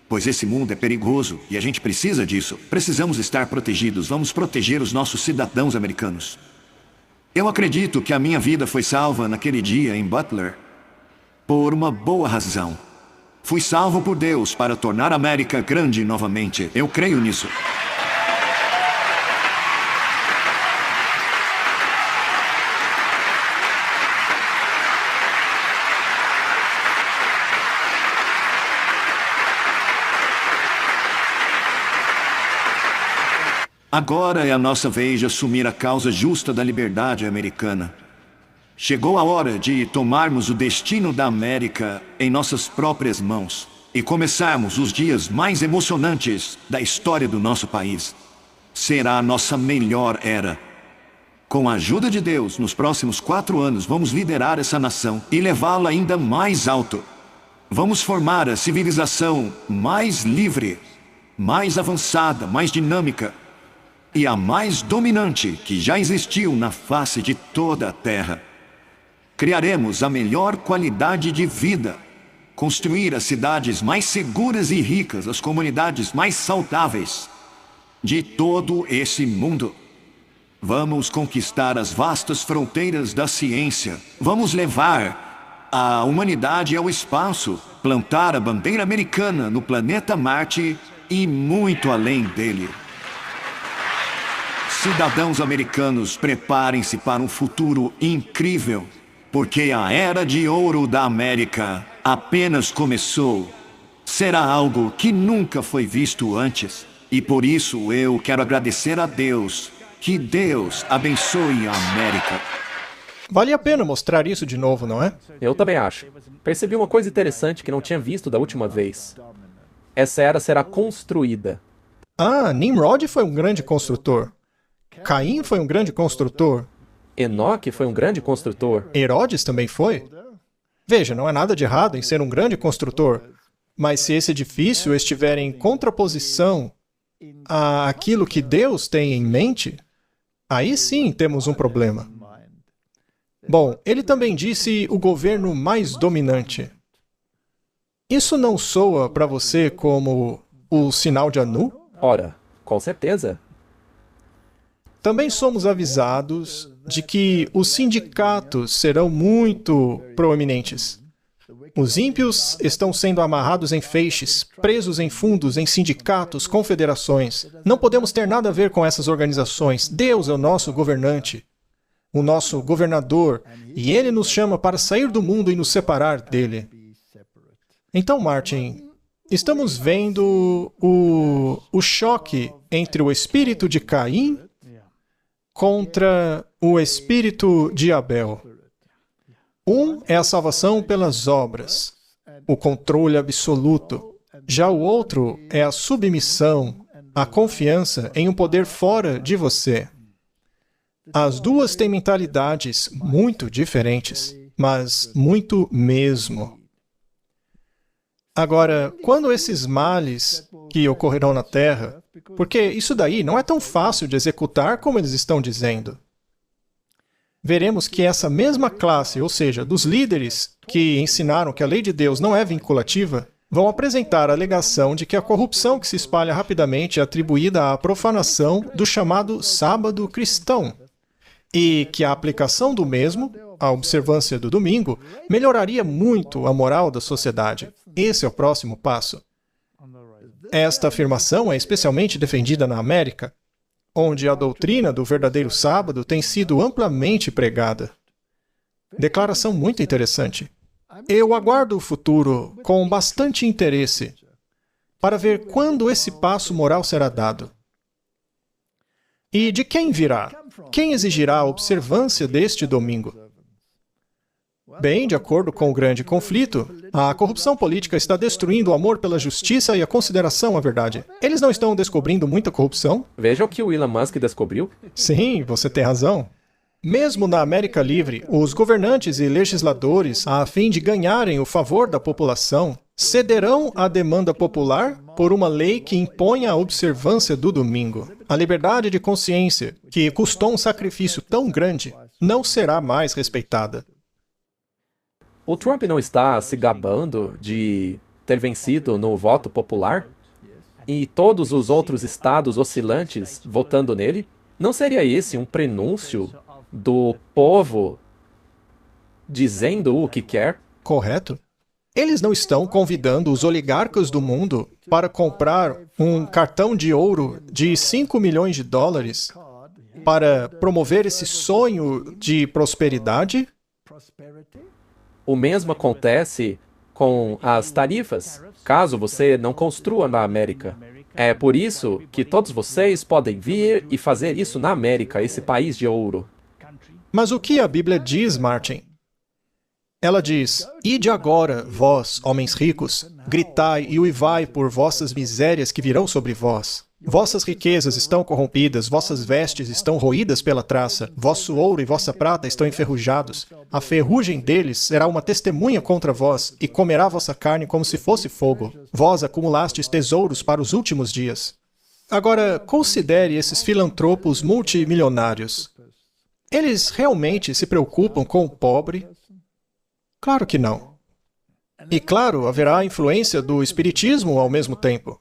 Pois esse mundo é perigoso e a gente precisa disso. Precisamos estar protegidos. Vamos proteger os nossos cidadãos americanos. Eu acredito que a minha vida foi salva naquele dia em Butler por uma boa razão. Fui salvo por Deus para tornar a América grande novamente. Eu creio nisso. Agora é a nossa vez de assumir a causa justa da liberdade americana. Chegou a hora de tomarmos o destino da América em nossas próprias mãos e começarmos os dias mais emocionantes da história do nosso país. Será a nossa melhor era. Com a ajuda de Deus, nos próximos 4 anos, vamos liderar essa nação e levá-la ainda mais alto. Vamos formar a civilização mais livre, mais avançada, mais dinâmica e a mais dominante que já existiu na face de toda a Terra. Criaremos a melhor qualidade de vida, construir as cidades mais seguras e ricas, as comunidades mais saudáveis de todo esse mundo. Vamos conquistar as vastas fronteiras da ciência. Vamos levar a humanidade ao espaço, plantar a bandeira americana no planeta Marte e muito além dele. Cidadãos americanos, preparem-se para um futuro incrível, porque a Era de Ouro da América apenas começou. Será algo que nunca foi visto antes. E por isso eu quero agradecer a Deus. Que Deus abençoe a América. Vale a pena mostrar isso de novo, não é? Eu também acho. Percebi uma coisa interessante que não tinha visto da última vez. Essa era será construída. Ah, Nimrod foi um grande construtor. Caim foi um grande construtor. Enoque foi um grande construtor. Herodes também foi. Veja, não há nada de errado em ser um grande construtor. Mas se esse edifício estiver em contraposição àquilo que Deus tem em mente, aí sim temos um problema. Bom, ele também disse o governo mais dominante. Isso não soa para você como o sinal de Anu? Ora, com certeza. Também somos avisados de que os sindicatos serão muito proeminentes. Os ímpios estão sendo amarrados em feixes, presos em fundos, em sindicatos, confederações. Não podemos ter nada a ver com essas organizações. Deus é o nosso governante, o nosso governador, e Ele nos chama para sair do mundo e nos separar dele. Então, Martin, estamos vendo o choque entre o espírito de Caim contra o espírito de Abel. Um é a salvação pelas obras, o controle absoluto. Já o outro é a submissão, a confiança em um poder fora de você. As duas têm mentalidades muito diferentes, mas muito mesmo. Agora, quando esses males que ocorrerão na Terra, porque isso daí não é tão fácil de executar como eles estão dizendo. Veremos que essa mesma classe, ou seja, dos líderes que ensinaram que a lei de Deus não é vinculativa, vão apresentar a alegação de que a corrupção que se espalha rapidamente é atribuída à profanação do chamado sábado cristão. e que a aplicação do mesmo, a observância do domingo, melhoraria muito a moral da sociedade. Esse é o próximo passo. Esta afirmação é especialmente defendida na América, onde a doutrina do verdadeiro sábado tem sido amplamente pregada. Declaração muito interessante. Eu aguardo o futuro com bastante interesse para ver quando esse passo moral será dado. E de quem virá? Quem exigirá a observância deste domingo? Bem, de acordo com o grande conflito, a corrupção política está destruindo o amor pela justiça e a consideração à verdade. Eles não estão descobrindo muita corrupção? Veja o que o Elon Musk descobriu. Sim, você tem razão. Mesmo na América Livre, os governantes e legisladores, a fim de ganharem o favor da população, cederão à demanda popular por uma lei que imponha a observância do domingo. A liberdade de consciência, que custou um sacrifício tão grande, não será mais respeitada. O Trump não está se gabando de ter vencido no voto popular? E todos os outros estados oscilantes votando nele? Não seria esse um prenúncio do povo dizendo o que quer? Correto? Eles não estão convidando os oligarcas do mundo para comprar um cartão de ouro de 5 milhões de dólares para promover esse sonho de prosperidade? O mesmo acontece com as tarifas, caso você não construa na América. É por isso que todos vocês podem vir e fazer isso na América, esse país de ouro. Mas o que a Bíblia diz, Martin? Ela diz: "Ide agora, vós, homens ricos, gritai e uivai por vossas misérias que virão sobre vós. Vossas riquezas estão corrompidas, vossas vestes estão roídas pela traça, vosso ouro e vossa prata estão enferrujados. A ferrugem deles será uma testemunha contra vós, e comerá vossa carne como se fosse fogo. Vós acumulastes tesouros para os últimos dias." Agora, considere esses filantropos multimilionários. Eles realmente se preocupam com o pobre? Claro que não. E claro, haverá a influência do espiritismo ao mesmo tempo.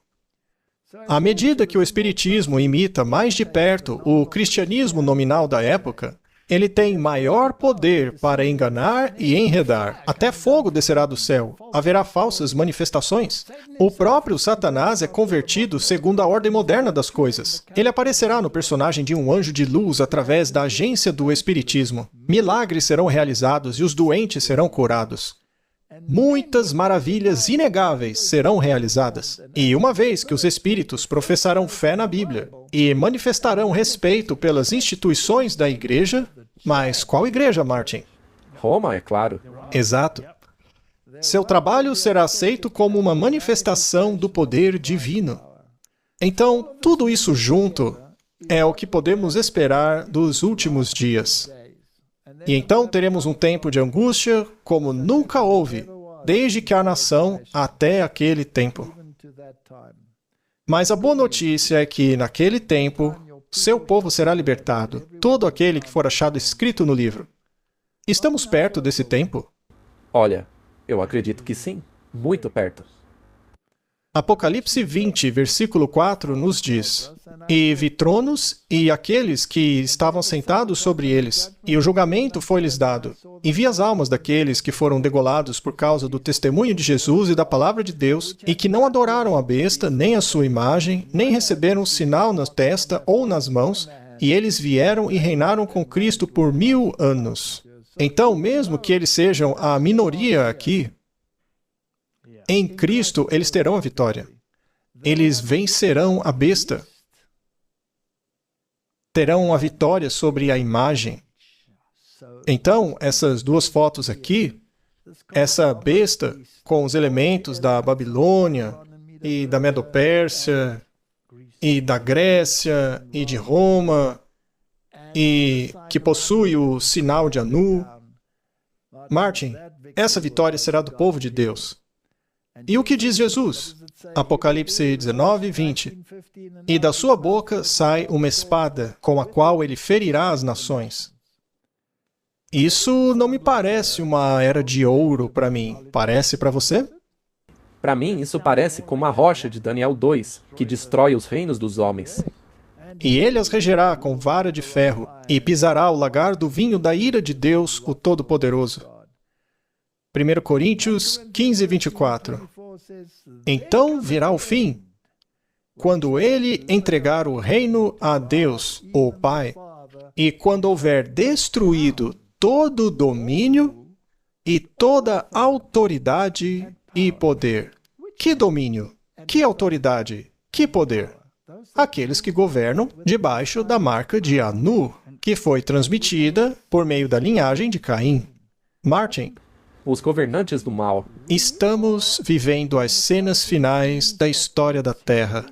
À medida que o espiritismo imita mais de perto o cristianismo nominal da época, ele tem maior poder para enganar e enredar. Até fogo descerá do céu. Haverá falsas manifestações. O próprio Satanás é convertido segundo a ordem moderna das coisas. Ele aparecerá no personagem de um anjo de luz através da agência do espiritismo. Milagres serão realizados e os doentes serão curados. Muitas maravilhas inegáveis serão realizadas. E uma vez que os espíritos professarão fé na Bíblia e manifestarão respeito pelas instituições da igreja, mas qual igreja, Martin? Roma, é claro. Exato. Seu trabalho será aceito como uma manifestação do poder divino. Então, tudo isso junto é o que podemos esperar dos últimos dias. E então teremos um tempo de angústia como nunca houve, desde que há nação até aquele tempo. Mas a boa notícia é que, naquele tempo, seu povo será libertado, todo aquele que for achado escrito no livro. Estamos perto desse tempo? Olha, eu acredito que sim, muito perto. Apocalipse 20, versículo 4, nos diz: "E vi tronos e aqueles que estavam sentados sobre eles, e o julgamento foi-lhes dado. E vi as almas daqueles que foram degolados por causa do testemunho de Jesus e da palavra de Deus, e que não adoraram a besta, nem a sua imagem, nem receberam um sinal na testa ou nas mãos, e eles vieram e reinaram com Cristo por 1000 anos." Então, mesmo que eles sejam a minoria aqui, em Cristo, eles terão a vitória. Eles vencerão a besta. Terão a vitória sobre a imagem. Então, essas duas fotos aqui, essa besta com os elementos da Babilônia e da Medo-Pérsia e da Grécia e de Roma e que possui o sinal de Anu. Martin, essa vitória será do povo de Deus. E o que diz Jesus? Apocalipse 19, 20. "E da sua boca sai uma espada, com a qual ele ferirá as nações." Isso não me parece uma era de ouro para mim. Parece para você? Para mim, isso parece como a rocha de Daniel 2, que destrói os reinos dos homens. e ele as regerá com vara de ferro, e pisará o lagar do vinho da ira de Deus, o Todo-Poderoso. 1 Coríntios 15, 24. Então virá o fim, quando ele entregar o reino a Deus, o Pai, e quando houver destruído todo domínio e toda autoridade e poder. Que domínio? Que autoridade? Que poder? Aqueles que governam debaixo da marca de Anu, que foi transmitida por meio da linhagem de Caim. Martin. Os governantes do mal. Estamos vivendo as cenas finais da história da Terra.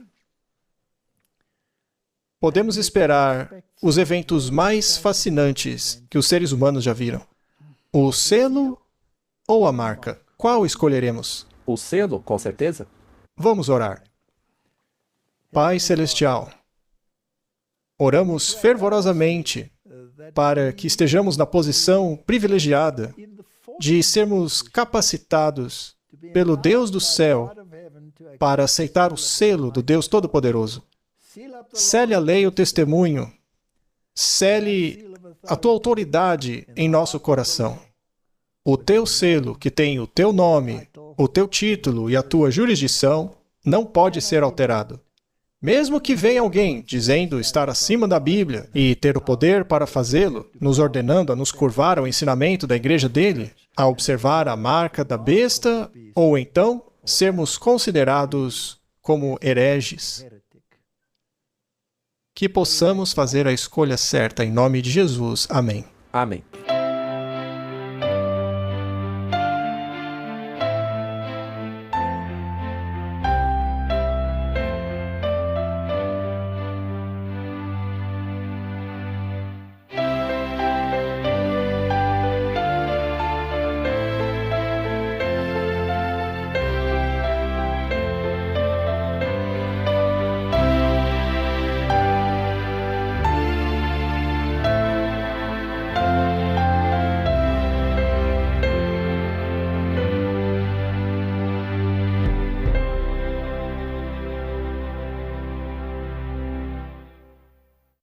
Podemos esperar os eventos mais fascinantes que os seres humanos já viram. O selo ou a marca? Qual escolheremos? O selo, com certeza. Vamos orar. Pai Celestial, oramos fervorosamente para que estejamos na posição privilegiada de sermos capacitados pelo Deus do céu para aceitar o selo do Deus Todo-Poderoso. Sele a lei e o testemunho. Sele a tua autoridade em nosso coração. O teu selo, que tem o teu nome, o teu título e a tua jurisdição, não pode ser alterado. Mesmo que venha alguém dizendo estar acima da Bíblia e ter o poder para fazê-lo, nos ordenando a nos curvar ao ensinamento da igreja dele, a observar a marca da besta, ou então sermos considerados como hereges. Que possamos fazer a escolha certa em nome de Jesus. Amém. Amém.